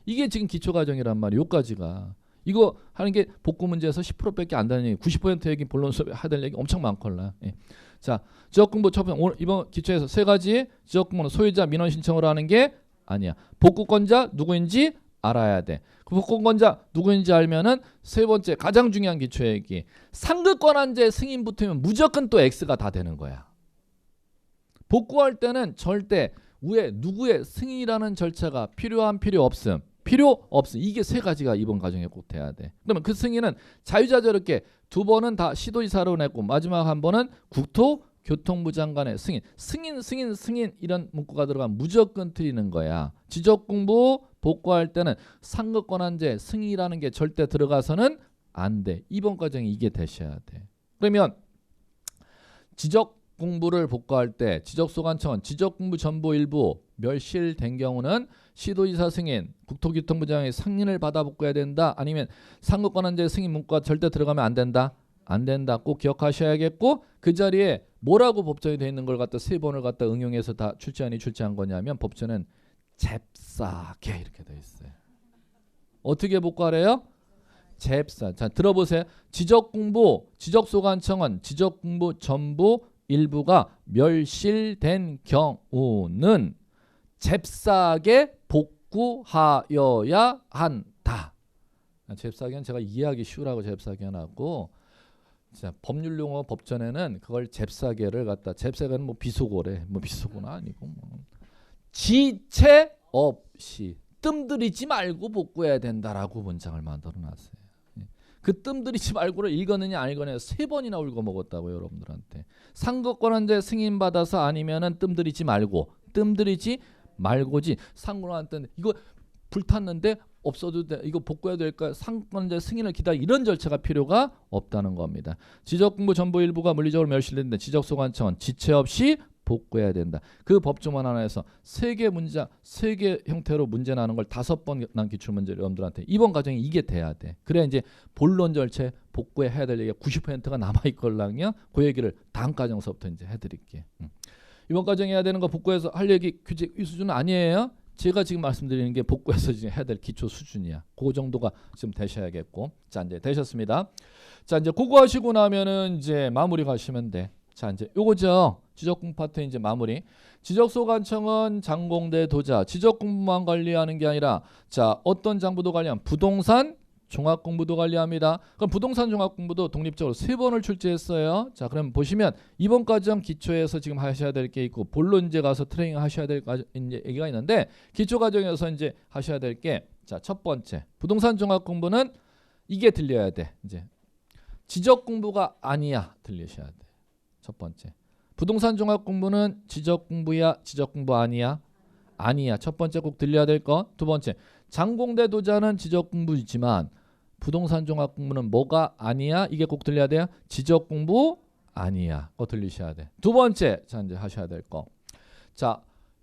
이게 지금 기초과정이란 말이에요. 요까지가. 이거 하는 게 복구 문제에서 10%밖에 안 되는 얘기. 90% 얘기 본론 수업에 해야 될 얘기 엄청 많걸라. 예. 자, 지적공부 첫 번째 오늘 이번 기초에서 세 가지 지적공부는 소유자 민원 신청으로 하는 게 아니야. 복구권자 누구인지 알아야 돼. 그 복구권자 누구인지 알면은 세 번째 가장 중요한 기초 얘기. 상급권한제 승인 붙으면 무조건 또 X가 다 되는 거야. 복구할 때는 절대 위에 누구의 승인이라는 절차가 필요함 필요 없음. 필요 없음. 이게 세 가지가 이번 과정에 꼭 돼야 돼. 그러면 그 승인은 자유자재롭게 두 번은 다 시도지사로 냈고 마지막 한 번은 국토교통부 장관의 승인 이런 문구가 들어가면 무조건 틀리는 거야. 지적공부 복구할 때는 상급권한제 승인이라는 게 절대 들어가서는 안 돼. 이번 과정에 이게 되셔야 돼. 그러면 지적공부를 복구할 때 지적소관청은 지적공부 전부 일부 멸실된 경우는 시도지사 승인, 국토교통부 장관의 승인을 받아 복구해야 된다. 아니면 상급권한제 승인 문구가 절대 들어가면 안 된다. 안 된다. 꼭 기억하셔야겠고 그 자리에 뭐라고 법정에 돼 있는 걸 갖다 세 번을 갖다 응용해서 다 출제하니 출제한 거냐면 법정은 잽싸게 이렇게 돼 있어요. 어떻게 복구하래요? 잽싸. 자, 들어보세요. 지적소관청은 지적공부 전부 일부가 멸실된 경우는 잽싸게 복구하여야 한다. 잽싸게는 제가 이해하기 쉬우라고 잽싸게 해놨고 자, 법률 용어 법전에는 그걸 잽싸게를 갖다 잽싸게는 뭐 비속어래. 뭐 비속어는 아니고 뭐. 지체 없이 뜸들이지 말고 복구해야 된다라고 문장을 만들어놨어요. 그 뜸들이지 말고를 읽었느냐 안 읽었느냐 세 번이나 울고 먹었다고 여러분들한테. 상급권한제 승인받아서 아니면은 뜸들이지 말고지 상권한테 이거 불탔는데 없어도 돼. 이거 복구해야 될까? 상권자 승인을 기다려. 이런 절차가 필요가 없다는 겁니다. 지적공부 전부 일부가 물리적으로 멸실됐는데 지적소관청은 지체 없이 복구해야 된다. 그 법조문 하나에서 세 개 형태로 문제 나는 걸 5번 난 기출문제를 여러분들한테 이번 과정에 이게 돼야 돼. 그래 이제 본론 절차 복구해야 될 얘기가 90%가 남아있걸랑요. 그 얘기를 다음 과정서부터 이제 해드릴게. 이번 과정에 해야 되는 거 복구해서 할 얘기 규칙 이 수준은 아니에요. 제가 지금 말씀드리는 게 복구해서 지금 해야 될 기초 수준이야. 그 정도가 지금 되셔야겠고. 자, 이제 되셨습니다. 자, 이제 그거 하시고 나면은 이제 마무리 가시면 돼. 자, 이제 요거죠. 지적공부 파트 이제 마무리. 지적소관청은 장공대 도자 지적공부만 관리하는 게 아니라 자, 어떤 장부도 관리한 부동산 종합공부도 관리합니다. 그럼 부동산 종합공부도 독립적으로 3번을 출제했어요. 자, 그럼 보시면 이번 과정 기초에서 지금 하셔야 될 게 있고 본론제 가서 트레이닝 하셔야 될 이제 얘기가 있는데 기초 과정에서 이제 하셔야 될 게 자, 첫 번째 부동산 종합공부는 이게 들려야 돼. 이제 지적공부가 아니야 들리셔야 돼. 첫 번째 부동산 종합공부는 지적공부야 지적공부 아니야 아니야. 첫 번째 꼭 들려야 될 거. 두 번째 장공대 도자는 지적공부이지만 부동산 종합공부는 뭐가 아니야? 이게 꼭 들려야 돼요. 지적공부 아니야. 그거 들리셔야 돼. 두 번째 자 이제 하셔야 될 거. 자,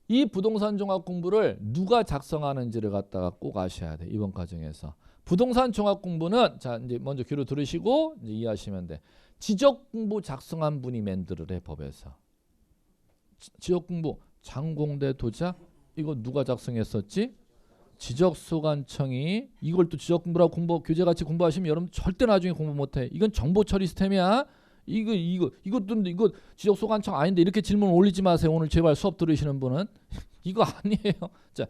이 부동산 종합공부를 누가 작성하는지를 갖다가 꼭 아셔야 돼. 이번 과정에서 부동산 종합공부는 자 이제 먼저 귀로 들으시고 이제 이해하시면 돼. 지적공부 작성한 분이 만들으래 법에서. 지적공부 장공대 도자 이거 누가 작성했었지? 지적소관청이 이걸 또 지적공부라고 교재같이 공부하시면 여러분 절대 나중에 공부 못해. 이건 정보처리 시스템이야. 이것도 지적소관청 아닌데 이렇게 질문 올리지 마세요. 오늘 제발 수업 들으시는 분은 이거 아니에요. 자,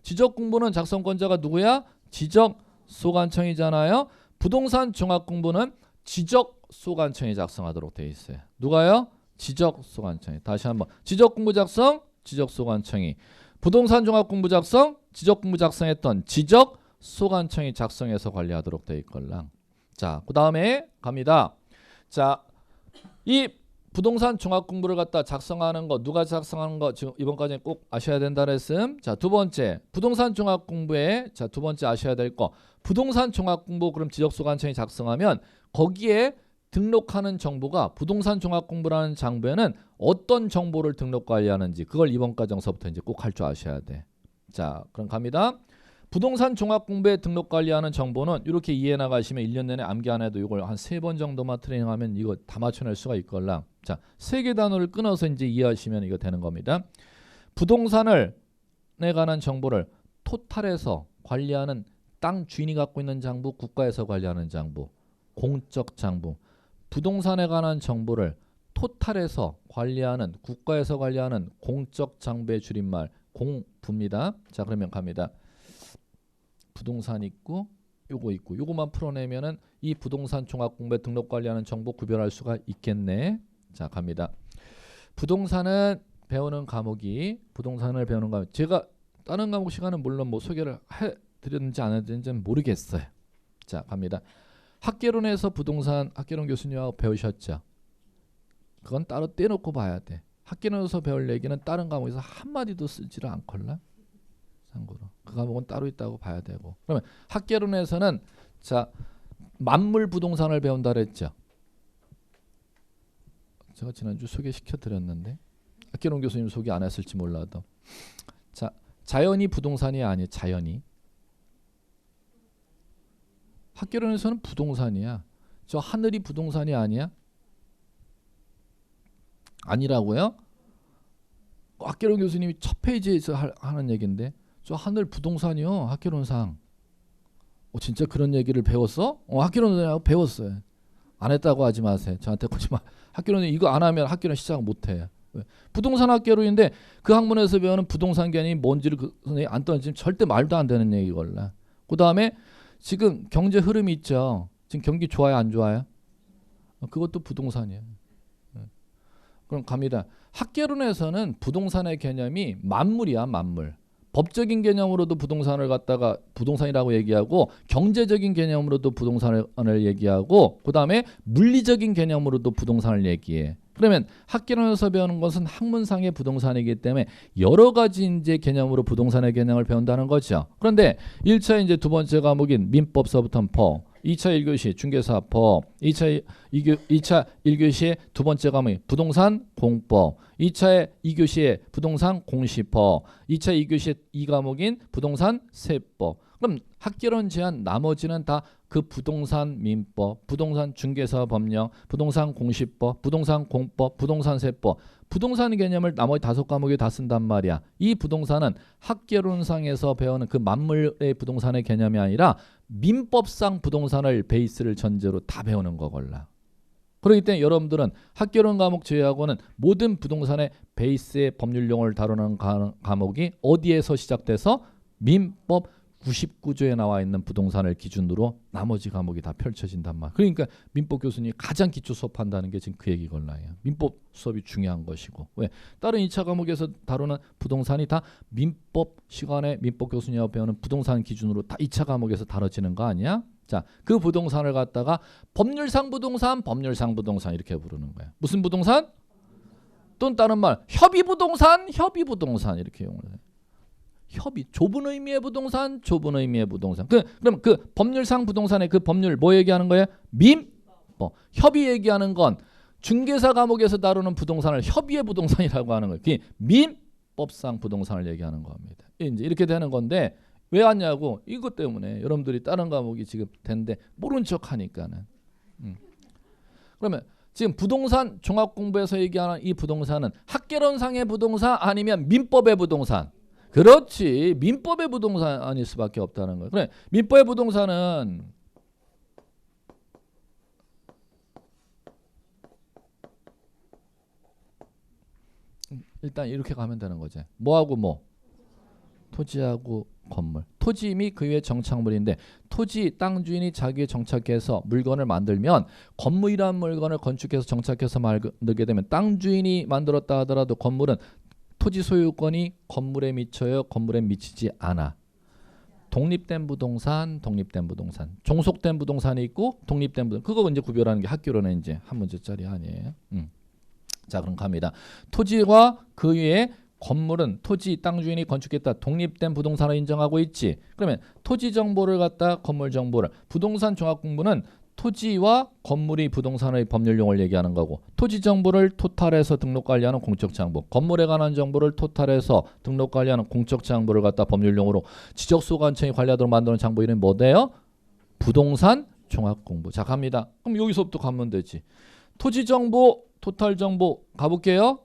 지적공부는 작성권자가 누구야? 지적소관청이잖아요. 부동산 종합공부는 지적소관청이 작성하도록 돼 있어요. 누가요? 지적소관청이. 다시 한번 지적공부 작성 지적소관청이. 부동산 종합공부 작성 지적공부 작성했던 지적소관청이 작성해서 관리하도록 돼 있걸랑. 자, 그 다음에 갑니다. 자, 이 부동산 종합 공부를 갖다 작성하는 거 누가 작성하는 거 지금 이번까지 꼭 아셔야 된다 그랬음. 자, 두 번째 부동산 종합 공부에 자, 두 번째 아셔야 될 거 부동산 종합 공부 그럼 지적소관청이 작성하면 거기에 등록하는 정보가 부동산 종합 공부라는 장부에는 어떤 정보를 등록 관리하는지 그걸 이번 과정서부터 이제 꼭 할 줄 아셔야 돼. 자, 그럼 갑니다. 부동산 종합 공부에 등록 관리하는 정보는 이렇게 이해 나가시면 1년 내내 암기 안 해도 이걸 한 3번 정도만 트레이닝하면 이거 다 맞춰낼 수가 있걸라. 자, 3개 단어를 끊어서 이제 이해하시면 이거 되는 겁니다. 부동산을 에 관한 정보를 토탈에서 관리하는 땅 주인이 갖고 있는 장부, 국가에서 관리하는 장부, 공적 장부. 부동산에 관한 정보를 토탈에서 관리하는 국가에서 관리하는 공적 장부의 줄임말 공부입니다. 자, 그러면 갑니다. 부동산 있고 요거 있고 요거만 풀어내면은 이 부동산 종합 공부에 등록 관리하는 정보 구별할 수가 있겠네. 자, 갑니다. 부동산은 배우는 과목이 부동산을 배우는 과목. 제가 다른 과목 시간은 물론 뭐 소개를 해 드렸는지 안 해드렸는지는 모르겠어요. 자, 갑니다. 학개론에서 부동산 학개론 교수님하고 배우셨죠? 그건 따로 떼놓고 봐야 돼. 학개론에서 배울 얘기는 다른 과목에서 한마디도 쓰지를 않걸라. 참고로 그 과목은 따로 있다고 봐야 되고. 그러면 학개론에서는 자 만물 부동산을 배운다 그랬죠. 제가 지난주 소개시켜 드렸는데 학개론 교수님 소개 안 했을지 몰라도 자 자연이 부동산이 아니에요. 자연이 학개론에서는 부동산이야. 저 하늘이 부동산이 아니야? 아니라고요? 학개론 교수님이 첫 페이지에서 하는 얘기인데 저 하늘 부동산이요. 학개론상. 진짜 그런 얘기를 배웠어? 학개론하고 배웠어요. 안 했다고 하지 마세요. 저한테 거지 마. 학개론은 이거 안 하면 학개론 시작 못 해. 부동산 학개론인데 그 학문에서 배우는 부동산 개념이 뭔지를 그 선생님이 안 던지면 절대 말도 안 되는 얘기걸라. 그다음에 지금 경제 흐름이 있죠. 지금 경기 좋아요, 안 좋아요? 그것도 부동산이에요. 그럼 갑니다. 학개론에서는 부동산의 개념이 만물이야, 만물. 법적인 개념으로도 부동산을 갖다가 부동산이라고 얘기하고 경제적인 개념으로도 부동산을 얘기하고 그다음에 물리적인 개념으로도 부동산을 얘기해. 그러면 학개론에서 배우는 것은 학문상의 부동산이기 때문에 여러 가지 이제 개념으로 부동산의 개념을 배운다는 거죠. 그런데 1차 이제 두 번째 과목인 민법서부터 법, 2차 1교시 중개사법, 2차 1교시의 두 번째 과목이 부동산 공법, 2차 2교시의 부동산 공시법, 2차 2교시의 2과목인 부동산 세법. 그럼 학개론 제한 나머지는 다 그 부동산 민법, 부동산 중개사 법령, 부동산 공시법, 부동산 공법, 부동산 세법, 부동산 개념을 나머지 5과목에 다 쓴단 말이야. 이 부동산은 학개론상에서 배우는 그 만물의 부동산의 개념이 아니라 민법상 부동산을 베이스를 전제로 다 배우는 거걸라. 그렇기 때문에 여러분들은 학개론 과목 제외하고는 모든 부동산의 베이스의 법률 용어를 다루는 과목이 어디에서 시작돼서 민법 99조에 나와 있는 부동산을 기준으로 나머지 과목이 다 펼쳐진단 말이야. 그러니까 민법 교수님이 가장 기초 수업한다는 게 지금 그 얘기걸라요. 민법 수업이 중요한 것이고. 왜? 다른 2차 과목에서 다루는 부동산이 다 민법 시간에 민법 교수님하고 배우는 부동산 기준으로 다 2차 과목에서 다뤄지는 거 아니야? 자, 그 부동산을 갖다가 법률상 부동산, 법률상 부동산 이렇게 부르는 거야. 무슨 부동산? 또는 다른 말 협의 부동산, 협의 부동산 이렇게 용어를 해. 협의, 좁은 의미의 부동산, 좁은 의미의 부동산. 그럼 그 법률상 부동산의 그 법률 뭐 얘기하는 거예요? 민법. 협의 얘기하는 건 중개사 과목에서 다루는 부동산을 협의의 부동산이라고 하는 거예요. 그게 민법상 부동산을 얘기하는 겁니다. 이제 이렇게 되는 건데 왜 왔냐고 이것 때문에 여러분들이 다른 과목이 지금 된데 모른 척 하니까는. 그러면 지금 부동산 종합공부에서 얘기하는 이 부동산은 학개론상의 부동산 아니면 민법의 부동산. 그렇지. 민법의 부동산 아닐 수밖에 없다는 거예요. 그래. 민법의 부동산은 일단 이렇게 가면 되는 거지. 뭐하고 뭐? 토지하고 건물. 토지 및 그 위의 정착물인데 토지 땅 주인이 자기의 정착해서 물건을 만들면 건물이란 물건을 건축해서 정착해서 만들게 되면 땅 주인이 만들었다 하더라도 건물은 토지 소유권이 건물에 미쳐요? 건물에 미치지 않아. 독립된 부동산, 독립된 부동산. 종속된 부동산이 있고 독립된 부동산. 그거 이제 구별하는 게 학교로는 이제 한 문제짜리 아니에요. 자, 그럼 갑니다. 토지와 그 위에 건물은 토지 땅 주인이 건축했다 독립된 부동산을 인정하고 있지. 그러면 토지 정보를 갖다 건물 정보를 부동산 종합공부는 토지와 건물이 부동산의 법률용어를 얘기하는 거고 토지 정보를 토탈해서 등록 관리하는 공적 정보 건물에 관한 정보를 토탈해서 등록 관리하는 공적 정보를 갖다 법률용어로 지적소관청이 관리하도록 만드는 정보 이름이 뭐대요? 부동산 종합공부. 자, 갑니다. 그럼 여기서부터 가면 되지. 토지 정보 토탈 정보 가볼게요.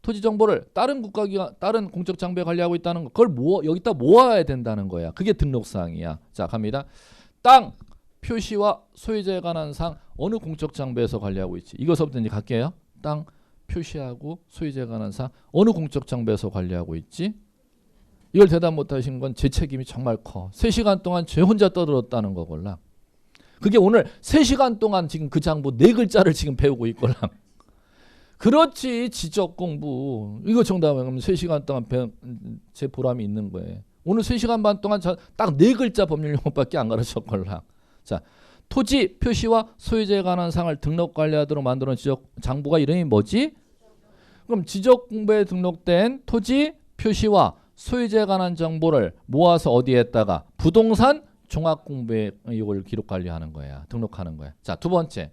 토지 정보를 다른 국가기관, 다른 공적 장부에 관리하고 있다는 거, 그걸 여기다 모아야 된다는 거야. 그게 등록사항이야. 자, 갑니다. 땅 표시와 소유자에 관한 사항 어느 공적 장부에서 관리하고 있지? 이것부터 이제 갈게요. 땅 표시하고 소유자에 관한 사항 어느 공적 장부에서 관리하고 있지? 이걸 대답 못하신 건 제 책임이 정말 커. 3시간 동안 제 혼자 떠들었다는 거걸랑. 그게 오늘 3시간 동안 지금 그 장부 4글자를 지금 배우고 있걸랑. 그렇지. 지적 공부. 이거 정답하면 3시간 동안 제 보람이 있는 거예요. 오늘 3시간 반 동안 딱 4글자 법률용어밖에 안 가르쳤걸랑. 자, 토지 표시와 소유자에 관한 사항을 등록 관리하도록 만드는 지적 장부가 이름이 뭐지? 그럼 지적 공부에 등록된 토지 표시와 소유자에 관한 정보를 모아서 어디에다가 부동산 종합 공부에 이걸 기록 관리하는 거야. 등록하는 거야. 자, 두 번째.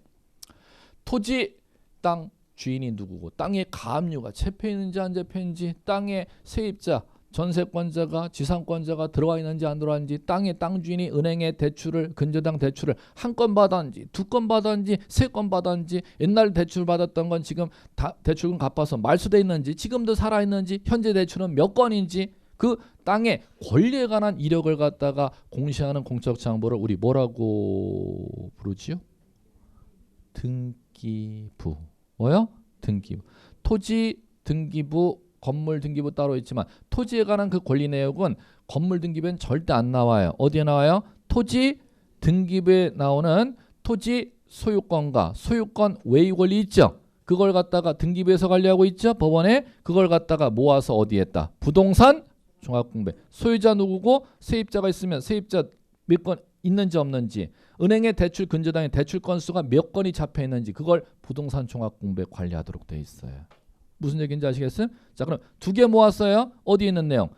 토지 땅 주인이 누구고 땅의 가압류가 채표 있는지 안 채표 있는지 땅의 세입자 전세권자가 지상권자가 들어와 있는지 안 들어와 있는지 땅의 땅 주인이 은행에 대출을 근저당 대출을 한 건 받았는지 2건 받았는지 3건 받았는지 옛날 대출 받았던 건 지금 다 대출금 갚아서 말소돼 있는지 지금도 살아 있는지 현재 대출은 몇 건인지 그 땅의 권리에 관한 이력을 갖다가 공시하는 공적 정보를 우리 뭐라고 부르지요? 등기부. 뭐요? 등기부. 토지 등기부 건물 등기부 따로 있지만 토지에 관한 그 권리 내역은 건물 등기부엔 절대 안 나와요. 어디에 나와요? 토지 등기부에 나오는 토지 소유권과 소유권 외의 권리 있죠. 그걸 갖다가 등기부에서 관리하고 있죠. 법원에 그걸 갖다가 모아서 어디에다 부동산 종합공부에 소유자 누구고 세입자가 있으면 세입자 몇 건 있는지 없는지 은행의 대출 근저당의 대출 건수가 몇 건이 잡혀 있는지 그걸 부동산 종합공부에 관리하도록 되어 있어요. 무슨 얘기인지 아시겠어요? 자, 그럼 2개 모았어요. 어디 있는 내용?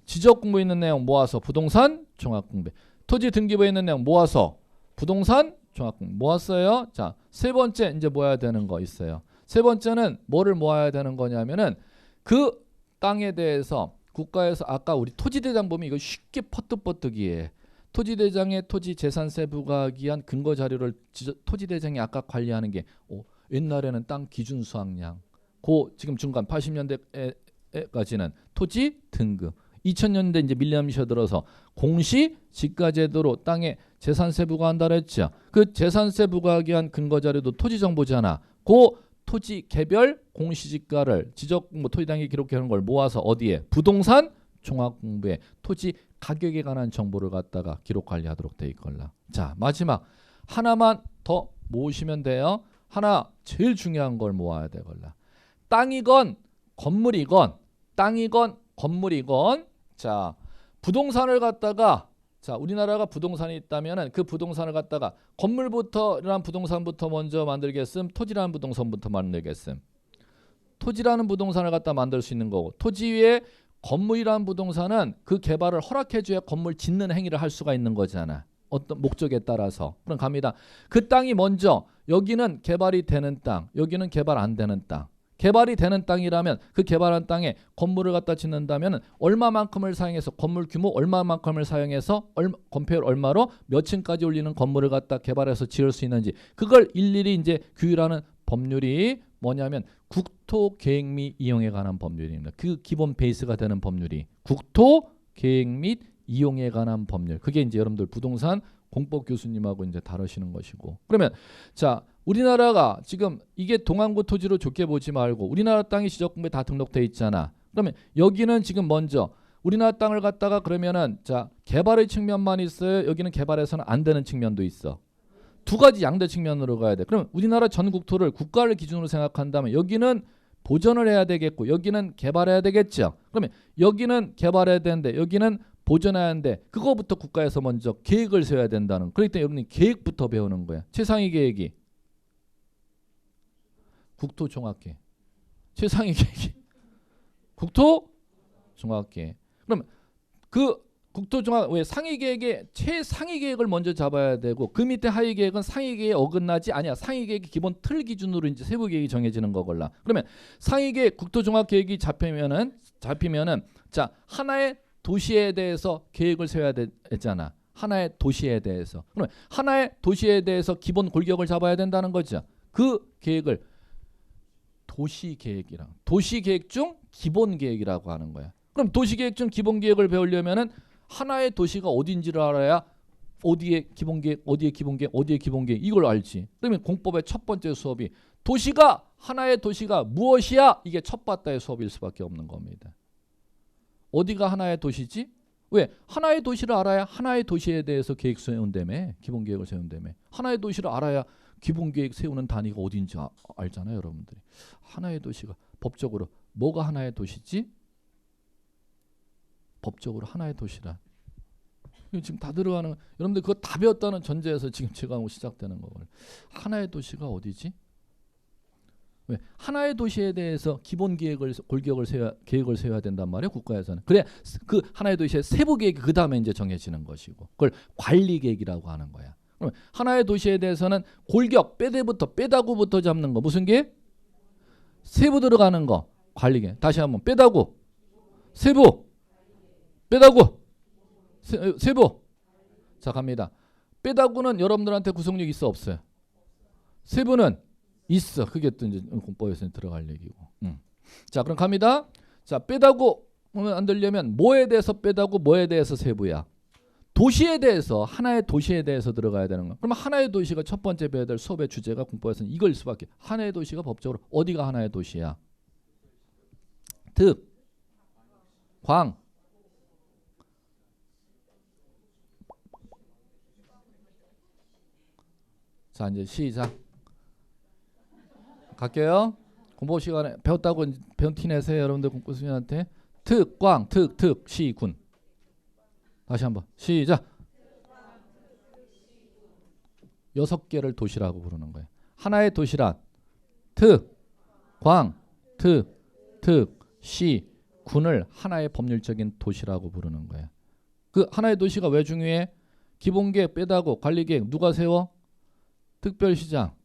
지적공부에 있는 내용 모아서 부동산 종합공부. 토지 등기부에 있는 내용 모아서 부동산 종합공부 모았어요. 자, 세 번째 이제 모아야 되는 거 있어요. 세 번째는 뭐를 모아야 되는 거냐면은 그 땅에 대해서 국가에서 아까 우리 토지대장 보면 이거 쉽게 퍼뜩퍼뜩이에 토지대장의 토지재산세 부과기한 근거 자료를 토지대장이 아까 관리하는 게 옛날에는 땅 기준 수확량 지금 중간 80년대까지는 토지 등급 2000년대 이제 밀리엄시어 들어서 공시지가제도로 땅에 재산세 부과한다 그랬죠. 그 재산세 부과하기 위한 근거 자료도 토지 정보잖아. 그 토지 개별 공시지가를 토지당이 기록하는 걸 모아서 어디에? 부동산 종합공부에 토지 가격에 관한 정보를 갖다가 기록 관리하도록 돼 있걸라. 자, 마지막 하나만 더 모으시면 돼요. 하나 제일 중요한 걸 모아야 되걸라. 땅이건 건물이건 땅이건 건물이건 자 부동산을 갖다가 자 우리나라가 부동산이 있다면은 그 부동산을 갖다가 건물부터라는 부동산부터 먼저 만들겠음 토지라는 부동산부터 만들겠음 토지라는 부동산을 갖다 만들 수 있는 거고 토지 위에 건물이라는 부동산은 그 개발을 허락해줘야 건물 짓는 행위를 할 수가 있는 거잖아. 어떤 목적에 따라서. 그럼 갑니다. 그 땅이 먼저 여기는 개발이 되는 땅 여기는 개발 안 되는 땅 개발이 되는 땅이라면 그 개발한 땅에 건물을 갖다 짓는다면 얼마만큼을 사용해서 건물 규모 얼마만큼을 사용해서 건폐율 얼마로 몇 층까지 올리는 건물을 갖다 개발해서 지을 수 있는지 그걸 일일이 이제 규율하는 법률이 뭐냐면 국토계획 및 이용에 관한 법률입니다. 그 기본 베이스가 되는 법률이 국토계획 및 이용에 관한 법률. 그게 이제 여러분들 부동산 공법 교수님하고 이제 다루시는 것이고. 그러면 자 우리나라가 지금 이게 동안구 토지로 좋게 보지 말고 우리나라 땅이 지적공부에 다 등록돼 있잖아. 그러면 여기는 지금 먼저 우리나라 땅을 갖다가 그러면은 자 개발의 측면만 있어요. 여기는 개발해서는 안 되는 측면도 있어. 두 가지 양대 측면으로 가야 돼. 그럼 우리나라 전 국토를 국가를 기준으로 생각한다면 여기는 보전을 해야 되겠고 여기는 개발해야 되겠죠. 그러면 여기는 개발해야 되는데 여기는 보전해야 하는데 그거부터 국가에서 먼저 계획을 세워야 된다는. 그렇기 때문에 여러분이 계획부터 배우는 거야. 최상위 계획이 국토종합계획. 최상위 계획이 국토종합계획. 그럼 그 국토종합 왜 상위 계획의 최상위 계획을 먼저 잡아야 되고 그 밑에 하위 계획은 상위 계획에 어긋나지 아니야. 상위 계획이 기본 틀 기준으로 이제 세부 계획이 정해지는 거걸라. 그러면 상위 계획 국토종합 계획이 잡히면은 자 하나의 도시에 대해서 계획을 세워야 되잖아. 하나의 도시에 대해서. 그러면 하나의 도시에 대해서 기본 골격을 잡아야 된다는 거죠. 그 계획을 도시계획이랑 도시계획 중 기본계획이라고 하는 거야. 그럼 도시계획 중 기본계획을 배우려면은 하나의 도시가 어딘지를 알아야 어디에 기본계획, 어디에 기본계획, 어디에 기본계획 이걸 알지. 그러면 공법의 첫 번째 수업이 도시가 하나의 도시가 무엇이야? 이게 첫 바다의 수업일 수밖에 없는 겁니다. 어디가 하나의 도시지? 왜? 하나의 도시를 알아야 하나의 도시에 대해서 계획 세운다며. 기본계획을 세운다며. 하나의 도시를 알아야 기본계획 세우는 단위가 어딘지 알잖아요. 여러분들이. 하나의 도시가 법적으로 뭐가 하나의 도시지? 법적으로 하나의 도시라. 지금 다 들어가는 여러분들 그거 다 배웠다는 전제에서 지금 제가 시작되는 거거든요. 하나의 도시가 어디지? 왜? 하나의 도시에 대해서 기본 계획을 계획을 세워야 된단 말이에요. 국가에서는. 그래 그 하나의 도시의 세부 계획이 그 다음에 이제 정해지는 것이고 그걸 관리 계획이라고 하는 거야. 그럼 하나의 도시에 대해서는 골격 빼다구부터 잡는 거 무슨 계획? 세부 들어가는 거 관리 계획. 다시 한번 빼다구 세부 빼다구 세부. 자 갑니다. 빼다구는 여러분들한테 구속력 있어 없어요? 세부는 있어. 그게 또 이제 공법에서 들어갈 얘기고. 자 그럼 갑니다. 자 빼다구 안 되려면 뭐에 대해서 빼다구 뭐에 대해서 세부야? 도시에 대해서 하나의 도시에 대해서 들어가야 되는 거야. 그러면 하나의 도시가 첫 번째 배워야 될 수업의 주제가 공법에서는 이걸 수밖에. 하나의 도시가 법적으로 어디가 하나의 도시야? 득, 광, 자 이제 시작. 갈게요. 공부 시간에 배웠다고 배운 티 내세요. 여러분들 공부 수련한테 특, 광, 특, 시, 군. 다시 한번 시작. 6개를 도시라고 부르는 거예요. 하나의 도시란 특, 광, 특, 시, 군을 하나의 법률적인 도시라고 부르는 거예요. 그 하나의 도시가 왜 중요해? 기본계획 빼다고 관리계획 누가 세워? 특별시장,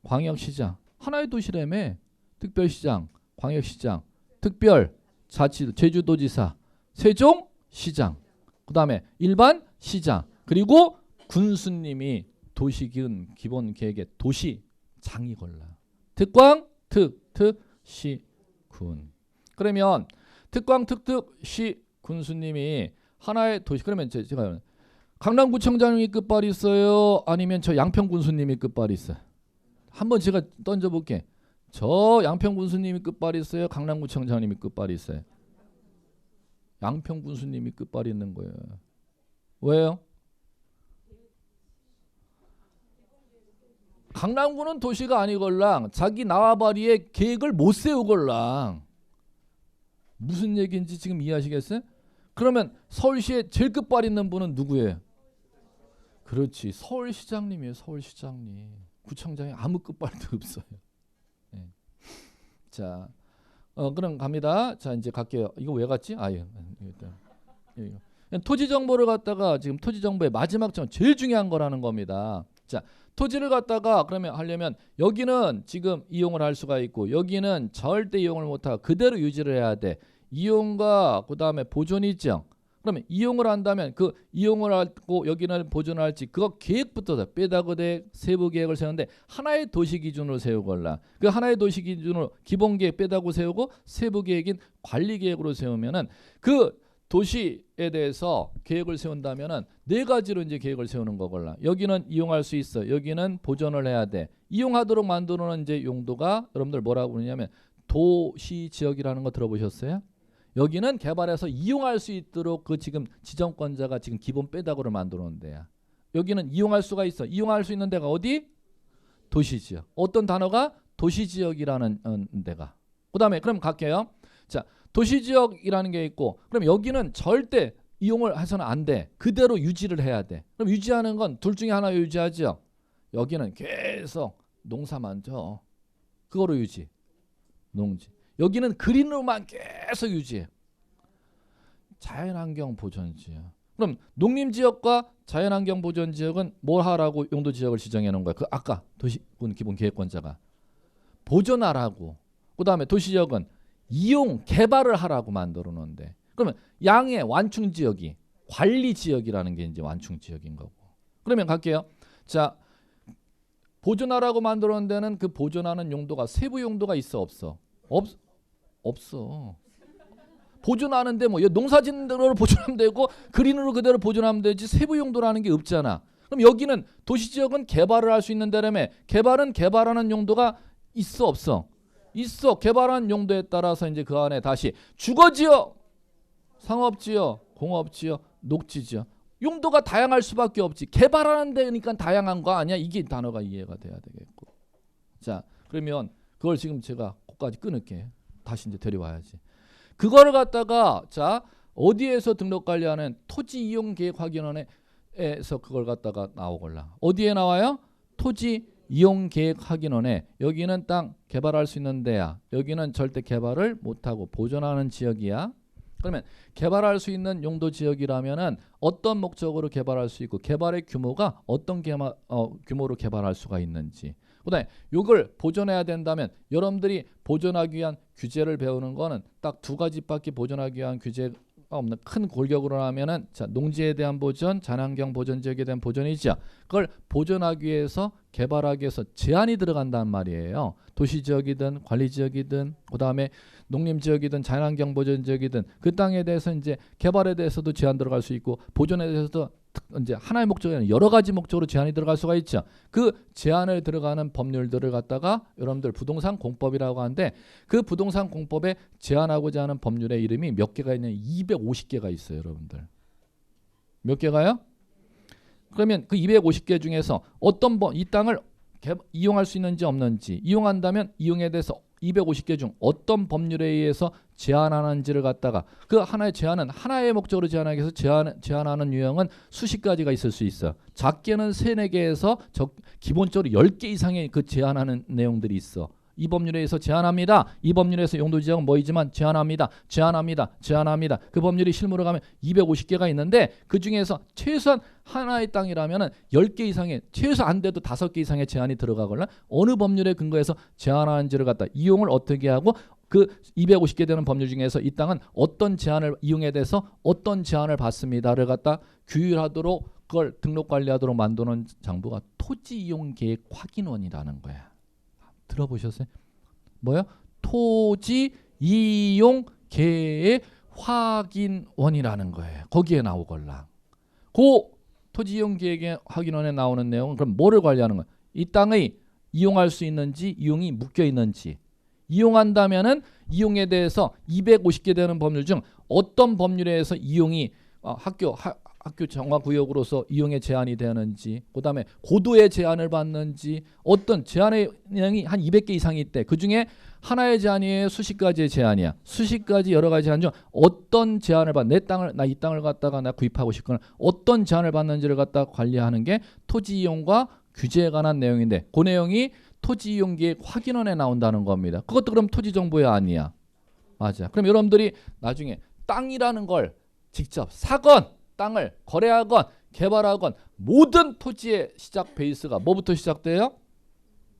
광역시장. 하나의 도시라며. 특별시장, 광역시장, 특별자치, 제주도지사, 세종시장, 그 다음에 일반 시장, 그리고 군수님이 도시기은 기본계획의 도시장이 걸라. 특광, 특, 시, 군. 그러면 특광, 특, 시, 군수님이 하나의 도시. 그러면 제가 강남구청장님이 끝발이 있어요? 아니면 저 양평군수님이 끝발이 있어요? 한번 제가 던져볼게. 저 양평군수님이 끝발이 있어요? 강남구청장님이 끝발이 있어요? 양평군수님이 끝발이 있는 거예요. 왜요? 강남구는 도시가 아니걸랑 자기 나와바리에 계획을 못 세우걸랑. 무슨 얘기인지 지금 이해하시겠어요? 그러면 서울시에 제일 끝발 있는 분은 누구예요? 그렇지. 서울시장님이에요. 서울시장님. 구청장이 아무 끝발도 없어요. 네. 자, 그럼 갑니다. 자, 이제 갈게요. 이거 왜 갔지? 토지 정보를 갖다가 지금 토지 정보의 마지막 정 제일 중요한 거라는 겁니다. 자, 토지를 갖다가 그러면 하려면 여기는 지금 이용을 할 수가 있고 여기는 절대 이용을 못하고 그대로 유지를 해야 돼. 이용과 그 다음에 보존 일정. 그러면 이용을 한다면 그 이용을 하고 여기는 보존을 할지 그거 계획부터 빼다그대 세부 계획을 세우는데 하나의 도시 기준으로 세우걸라. 그 하나의 도시 기준으로 기본 계획 빼다고 세우고 세부 계획인 관리 계획으로 세우면은 그 도시에 대해서 계획을 세운다면은 네 가지로 이제 계획을 세우는 거걸라. 여기는 이용할 수 있어. 여기는 보존을 해야 돼. 이용하도록 만드는 이제 용도가 여러분들 뭐라고 부르냐면 도시 지역이라는 거 들어보셨어요? 여기는 개발해서 이용할 수 있도록 그 지금 지정권자가 지금 기본 빼다구를 만들어 놓은 데야. 여기는 이용할 수가 있어. 이용할 수 있는 데가 어디? 도시지역. 어떤 단어가? 도시지역이라는 데가. 그 다음에 그럼 갈게요. 자, 도시지역이라는 게 있고 그럼 여기는 절대 이용을 해서는 안 돼. 그대로 유지를 해야 돼. 그럼 유지하는 건 둘 중에 하나 유지하죠. 여기는 계속 농사만 져. 그거로 유지. 농지. 여기는 그린으로만 계속 유지해. 자연환경 보전지역. 그럼 농림지역과 자연환경 보전지역은 뭘 하라고 용도지역을 지정해 놓은 거야? 그 아까 도시군 기본계획권자가 보존하라고. 그 다음에 도시지역은 이용 개발을 하라고 만들어 놓은데, 그러면 양의 완충지역이 관리지역이라는 게 이제 완충지역인 거고. 그러면 갈게요. 자, 보존하라고 만들어 놓은 데는 그 보존하는 용도가 세부 용도가 있어 없어? 없어. 보존하는데 뭐 농사짓는 보존하면 되고 그린으로 그대로 보존하면 되지 세부 용도라는 게 없잖아. 그럼 여기는 도시지역은 개발을 할 수 있는 데라며, 개발은 개발하는 용도가 있어 없어? 있어. 개발한 용도에 따라서 이제 그 안에 다시 주거지역, 상업지역, 공업지역, 녹지지역 용도가 다양할 수밖에 없지. 개발하는 데니까 다양한 거 아니야? 이게 단어가 이해가 돼야 되겠고. 자, 그러면 그걸 지금 제가 거기까지 끊을게. 다시 이제 데려와야지. 그거를 갖다가 자 어디에서 등록 관리하는 토지이용계획확인원에서 그걸 갖다가 나오걸라. 어디에 나와요? 토지이용계획확인원에. 여기는 땅 개발할 수 있는 데야. 여기는 절대 개발을 못하고 보존하는 지역이야. 그러면 개발할 수 있는 용도 지역이라면은 어떤 목적으로 개발할 수 있고 개발의 규모가 어떤 규모로 개발할 수가 있는지. 그다음에 이걸 보존해야 된다면 여러분들이 보존하기 위한 규제를 배우는 거는 딱 두 가지밖에 보존하기 위한 규제가 없는 큰 골격으로 하면은 자 농지에 대한 보존, 자연환경 보존 지역에 대한 보존이죠. 그걸 보존하기 위해서 개발하기 위해서 제한이 들어간단 말이에요. 도시지역이든 관리지역이든 그다음에 농림지역이든 자연환경 보존 지역이든 그 땅에 대해서 이제 개발에 대해서도 제한 들어갈 수 있고 보존에 대해서도 이제 하나의 목적이 아니라 여러 가지 목적으로 제한이 들어갈 수가 있죠. 그 제한을 들어가는 법률들을 갖다가 여러분들 부동산 공법이라고 하는데 그 부동산 공법에 제한하고자 하는 법률의 이름이 몇 개가 있냐면 250개가 있어요, 여러분들. 몇 개가요? 그러면 그 250개 중에서 어떤 이 땅을 이용할 수 있는지 없는지, 이용한다면 이용에 대해서 250개 중 어떤 법률에 의해서 제한하는지를 갖다가 그 하나의 제한은 하나의 목적으로 제한하기 위해서 제한하는 유형은 수십 가지가 있을 수 있어. 작게는 3-4개에서 기본적으로 10개 이상의 그 제한하는 내용들이 있어. 이 법률에 의해서 제한합니다. 이 법률에서 용도지역은 뭐이지만 제한합니다. 제한합니다. 그 법률이 실무로 가면 250개가 있는데 그 중에서 최소한 하나의 땅이라면 10개 이상의 최소 안 돼도 5개 이상의 제한이 들어가거나 어느 법률에 근거해서 제한하는지를 갖다 이용을 어떻게 하고 그 250개 되는 법률 중에서 이 땅은 어떤 제한을 이용에 대해서 어떤 제한을 받습니다를 갖다 규율하도록 그걸 등록 관리하도록 만드는 장부가 토지이용계획 확인원이라는 거야. 들어보셨어요? 뭐요? 토지이용계획 확인원이라는 거예요. 거기에 나오걸라. 그 토지이용계획 확인원에 나오는 내용은 그럼 뭐를 관리하는 거야? 이 땅의 이용할 수 있는지 이용이 묶여 있는지. 이용한다면은 이용에 대해서 250개 되는 법률 중 어떤 법률에 의해서 이용이 학교 정화구역으로서 이용의 제한이 되는지, 그 다음에 고도의 제한을 받는지, 어떤 제한의 내용이 한 200개 이상이 있대. 그 중에 하나의 제한이 수십 가지의 제한이야. 수십 가지 여러 가지 제한 중 어떤 제한을 받, 나 이 땅을 갖다가 나 구입하고 싶거나 어떤 제한을 받는지를 갖다가 관리하는 게 토지 이용과 규제에 관한 내용인데 그 내용이 토지이용계획 확인원에 나온다는 겁니다. 그것도 그럼 토지정보야 아니야? 맞아. 그럼 여러분들이 나중에 땅이라는 걸 직접 사건, 땅을 거래하건 개발하건 모든 토지의 시작 베이스가 뭐부터 시작돼요?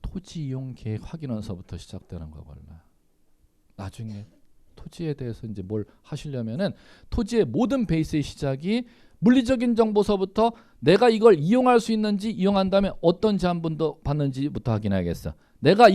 토지이용계획 확인원서부터 시작되는 거거든요. 나중에 토지에 대해서 이제 뭘 하시려면은 토지의 모든 베이스의 시작이 물리적인 정보서부터 내가 이걸 이용할 수 있는지 이용한다면 어떤 제한분도 받는지부터 확인해야겠어. 내가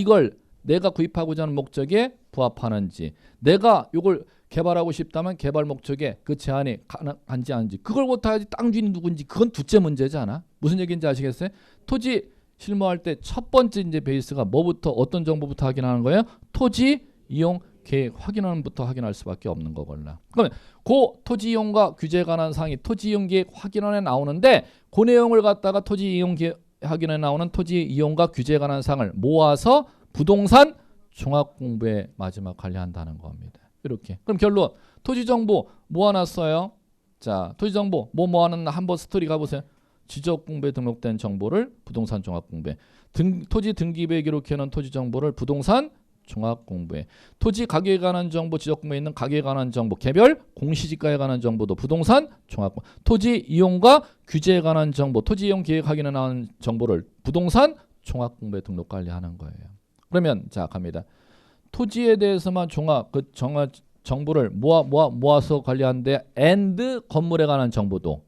구입하고자 하는 목적에 부합하는지, 내가 이걸 개발하고 싶다면 개발 목적에 그 제한이 가능한지 아닌지, 그걸 못해야지 땅 주인이 누군지 그건 둘째 문제잖아. 무슨 얘기인지 아시겠어요? 토지 실무할 때 첫 번째 이제 베이스가 뭐부터 어떤 정보부터 확인하는 거예요? 토지 이용 계획 확인원부터 확인할 수밖에 없는 거걸라. 그러면 그 토지 이용과 규제에 관한 사항이 토지 이용 계획 확인원에 나오는데 그 내용을 갖다가 토지 이용 계획 확인원에 나오는 토지 이용과 규제에 관한 사항을 모아서 부동산 종합 공부에 마지막 관리한다는 겁니다. 이렇게. 그럼 결론 토지 정보 모아놨어요. 자, 토지 정보 뭐 모아놨나 한번 스토리 가보세요. 지적 공부에 등록된 정보를 부동산 종합 공부에 토지 등기부에 기록해놓은 토지 정보를 부동산 종합 공부에 토지 가격에 관한 정보, 지적 공부에 있는 가격에 관한 정보, 개별 공시지가에 관한 정보도 부동산 종합 공부. 토지 이용과 규제에 관한 정보, 토지 이용 계획 확인에 나온 정보를 부동산 종합 공부에 등록 관리하는 거예요. 그러면 자 갑니다. 토지에 대해서만 정보를 모아서 관리하는데 and 건물에 관한 정보도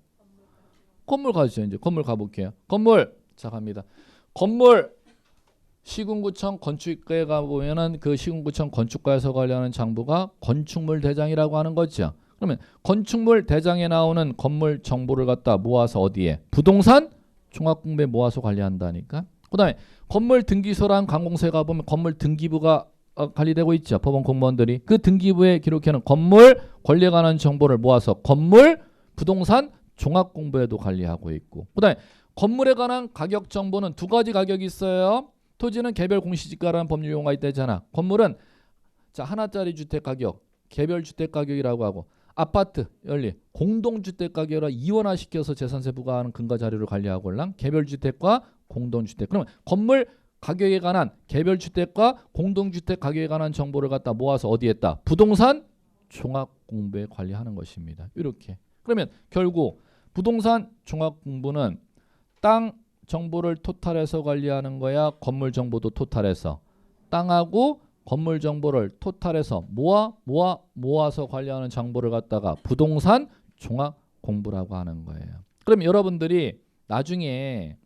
건물 가죠. 이제 건물 가볼게요. 건물 자 갑니다. 건물 시군구청 건축가에 가보면은 그 시군구청 건축가에서 관리하는 장부가 건축물 대장이라고 하는 거죠. 그러면 건축물 대장에 나오는 건물 정보를 갖다 모아서 어디에? 부동산 종합공부에 모아서 관리한다니까. 그 다음에 건물 등기소랑 관공서에 가보면 건물 등기부가 관리되고 있죠. 법원 공무원들이. 그 등기부에 기록해놓은 건물 권리에 관한 정보를 모아서 건물 부동산 종합공부에도 관리하고 있고. 그 다음에 건물에 관한 가격 정보는 두 가지 가격이 있어요. 토지는 개별 공시지가라는 법률 용어가 있다잖아. 건물은 자 하나짜리 주택 가격, 개별 주택 가격이라고 하고 아파트, 연리, 공동주택 가격으로 이원화시켜서 재산세 부과하는 근거 자료를 관리하고 올랑 개별 주택과 공동주택. 그러면 건물 가격에 관한 개별 주택과 공동주택 가격에 관한 정보를 갖다 모아서 어디에 했다? 부동산 종합 공부에 관리하는 것입니다. 이렇게. 그러면 결국 부동산 종합 공부는 땅 정보를 토탈해서 관리하는 거야? 건물 정보도 토탈해서? 땅하고 건물 정보를 토탈해서 모아서 관리하는 정보를 갖다가 부동산 종합 공부라고 하는 거예요. 그럼 여러분들이 나중에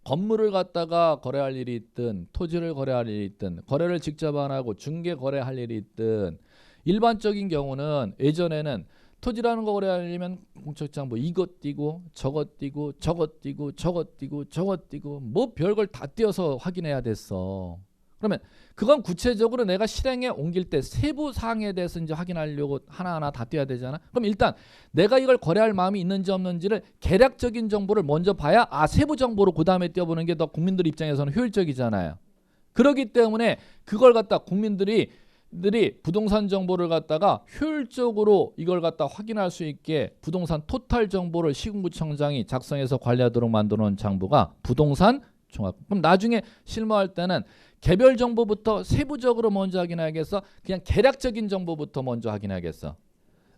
건물을 갖다가 거래할 일이 있든 토지를 거래할 일이 있든 거래를 직접 안 하고 중개 거래할 일이 있든 일반적인 경우는 예전에는 토지라는 거 거래하려면 공적장부 이것 띄고 저것 띄고 저것 띄고 저것 띄고 저것 띄고 뭐 별걸 다 띄어서 확인해야 됐어. 그러면 그건 구체적으로 내가 실행에 옮길 때 세부 사항에 대해서 이제 확인하려고 하나하나 다 띄어야 되잖아. 그럼 일단 내가 이걸 거래할 마음이 있는지 없는지를 개략적인 정보를 먼저 봐야 세부 정보로 그 다음에 띄어보는 게 더 국민들 입장에서는 효율적이잖아요. 그렇기 때문에 그걸 갖다 국민들이 부동산 정보를 갖다가 효율적으로 이걸 갖다 확인할 수 있게 부동산 토탈 정보를 시군구청장이 작성해서 관리하도록 만들어 놓은 장부가 부동산 종합. 그럼 나중에 실무할 때는 개별 정보부터 세부적으로 먼저 확인해야겠어? 그냥 개략적인 정보부터 먼저 확인해야겠어?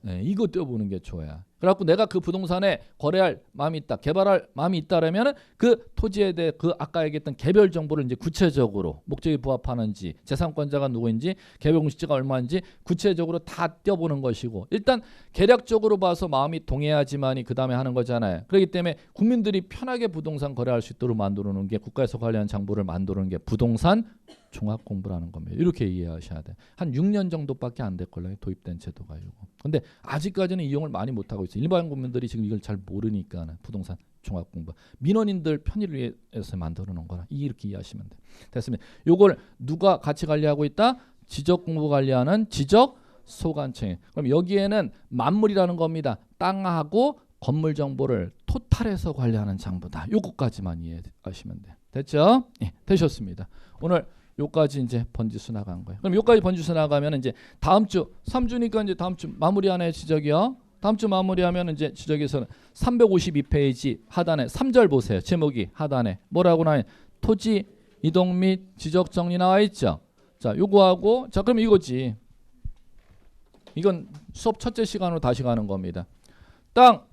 네, 이거 떼어보는 게 좋아요. 그래갖고 내가 그 부동산에 거래할 마음이 있다, 개발할 마음이 있다라면은 그 토지에 대해 그 아까 얘기했던 개별 정보를 이제 구체적으로 목적에 부합하는지, 재산권자가 누구인지, 개별 공시지가 얼마인지 구체적으로 다 떼어보는 것이고, 일단 개략적으로 봐서 마음이 동해야지만이 그 다음에 하는 거잖아요. 그렇기 때문에 국민들이 편하게 부동산 거래할 수 있도록 만들어 놓은 게 국가에서 관리한 장부를 만들어 놓은 게 부동산 종합 공부라는 겁니다. 이렇게 이해하셔야 돼. 한 6년 정도밖에 안 됐걸요. 도입된 제도가 이거. 근데 아직까지는 이용을 많이 못 하고 있어요. 일반 국민들이 지금 이걸 잘 모르니까 부동산 종합 공부. 민원인들 편의를 위해서 만들어 놓은 거라. 이렇게 이해하시면 돼. 됐습니다. 요걸 누가 같이 관리하고 있다? 지적 공부 관리하는 지적 소관청이. 그럼 여기에는 만물이라는 겁니다. 땅하고 건물 정보를 토탈해서 관리하는 장부다. 요거까지만 이해하시면 돼. 됐죠? 예, 되셨습니다. 오늘 요까지 이제 번지수 나간 거예요. 그럼 요까지 번지수 나가면 이제 다음 주 3주니까 이제 다음 주 마무리하네 지적이요. 다음 주 마무리하면 이제 지적에서는 352페이지 하단에 3절 보세요. 제목이 하단에 뭐라고 나와요? 토지 이동 및 지적 정리 나와 있죠. 자, 요거하고 자 그럼 이거지. 이건 수업 첫째 시간으로 다시 가는 겁니다. 땅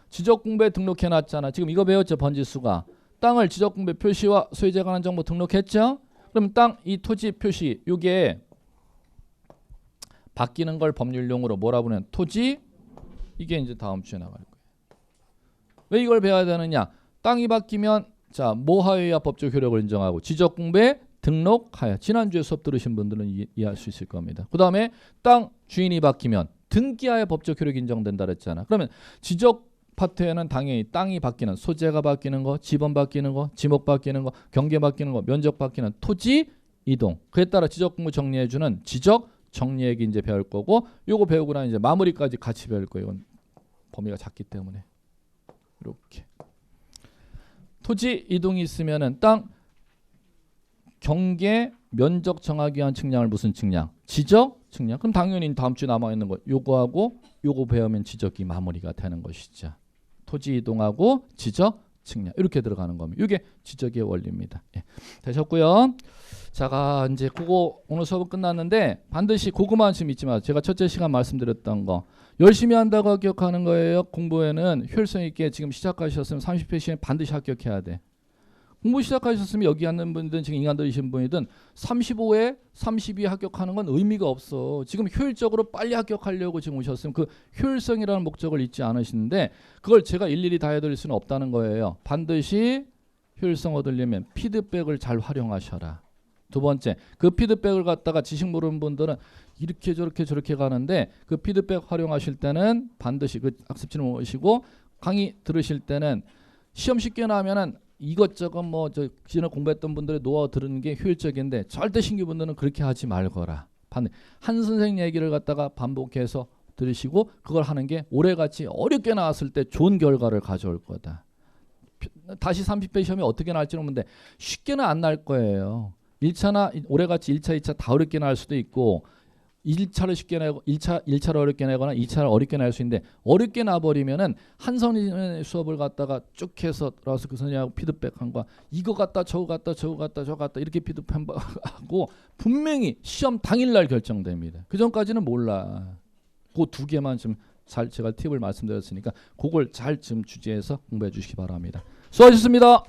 지적 공부에 등록해 놨잖아. 지금 이거 배웠죠. 번지수가. 땅을 지적 공부에 표시와 소유자에 관한 정보 등록했죠. 그럼 땅 이 토지 표시 요게 바뀌는 걸 법률용어로 뭐라 부르냐? 토지 이게 이제 다음 주에 나갈 거예요. 왜 이걸 배워야 되느냐? 땅이 바뀌면 자 모하여야 법적 효력을 인정하고 지적 공부에 등록하여. 지난주에 수업 들으신 분들은 이해할 수 있을 겁니다. 그 다음에 땅 주인이 바뀌면 등기하여 법적 효력이 인정된다 그랬잖아. 그러면 지적 파트에는 당연히 땅이 바뀌는 소재가 바뀌는 거, 지번 바뀌는 거, 지목 바뀌는 거, 경계 바뀌는 거, 면적 바뀌는 토지 이동. 그에 따라 지적 공부 정리해주는 지적 정리액이 이제 배울 거고, 요거 배우고 나면 이제 마무리까지 같이 배울 거예요. 이건 범위가 작기 때문에 이렇게 토지 이동이 있으면은 땅 경계 면적 정하기 위한 측량을 무슨 측량? 지적 측량. 그럼 당연히 다음 주 남아 있는 거 요거하고 요거 배우면 지적이 마무리가 되는 것이죠. 토지 이동하고 지적 측량 이렇게 들어가는 겁니다. 이게 지적의 원리입니다. 예. 되셨고요. 자가 이제 그거 오늘 수업은 끝났는데 반드시 그거만 지금 잊지 마세요. 제가 첫째 시간 말씀드렸던 거 열심히 한다고 기억하는 거예요. 공부에는 효율성 있게 지금 시작하셨으면 30회 시간에 반드시 합격해야 돼. 공부 시작하셨으면 여기 앉는 분들은 지금 인간들이신 분이든 35에 32 합격하는 건 의미가 없어. 지금 효율적으로 빨리 합격하려고 지금 오셨으면 그 효율성이라는 목적을 잊지 않으시는데 그걸 제가 일일이 다 해드릴 수는 없다는 거예요. 반드시 효율성 얻으려면 피드백을 잘 활용하셔라. 두 번째, 그 피드백을 갖다가 지식 모르는 분들은 이렇게 저렇게 가는데 그 피드백 활용하실 때는 반드시 그 학습지를 모으시고 강의 들으실 때는 시험 쉽게 나면은 이것저것 뭐 저 기존에 공부했던 분들의 노하우 들은 게 효율적인데 절대 신규 분들은 그렇게 하지 말거라. 한 선생님 얘기를 갖다가 반복해서 들으시고 그걸 하는 게 올해같이 어렵게 나왔을 때 좋은 결과를 가져올 거다. 다시 30회 시험이 어떻게 나올지는 모르는데 쉽게는 안 날 거예요. 1차나 올해같이 1차, 2차 다 어렵게 날 수도 있고 1차를 쉽게 내고 1차를 어렵게 내거나 2차를 어렵게 낼 수 있는데 어렵게 나버리면은 한 선생님의 수업을 갖다가 쭉 해서 들어와서 그 선생님하고 피드백한 거야. 이거 같다 저거 같다 저거 같다 저거 같다 이렇게 피드백하고 분명히 시험 당일날 결정됩니다. 그 전까지는 몰라. 그 두 개만 좀 잘 제가 팁을 말씀드렸으니까 그걸 잘 좀 주제해서 공부해 주시기 바랍니다. 수고하셨습니다.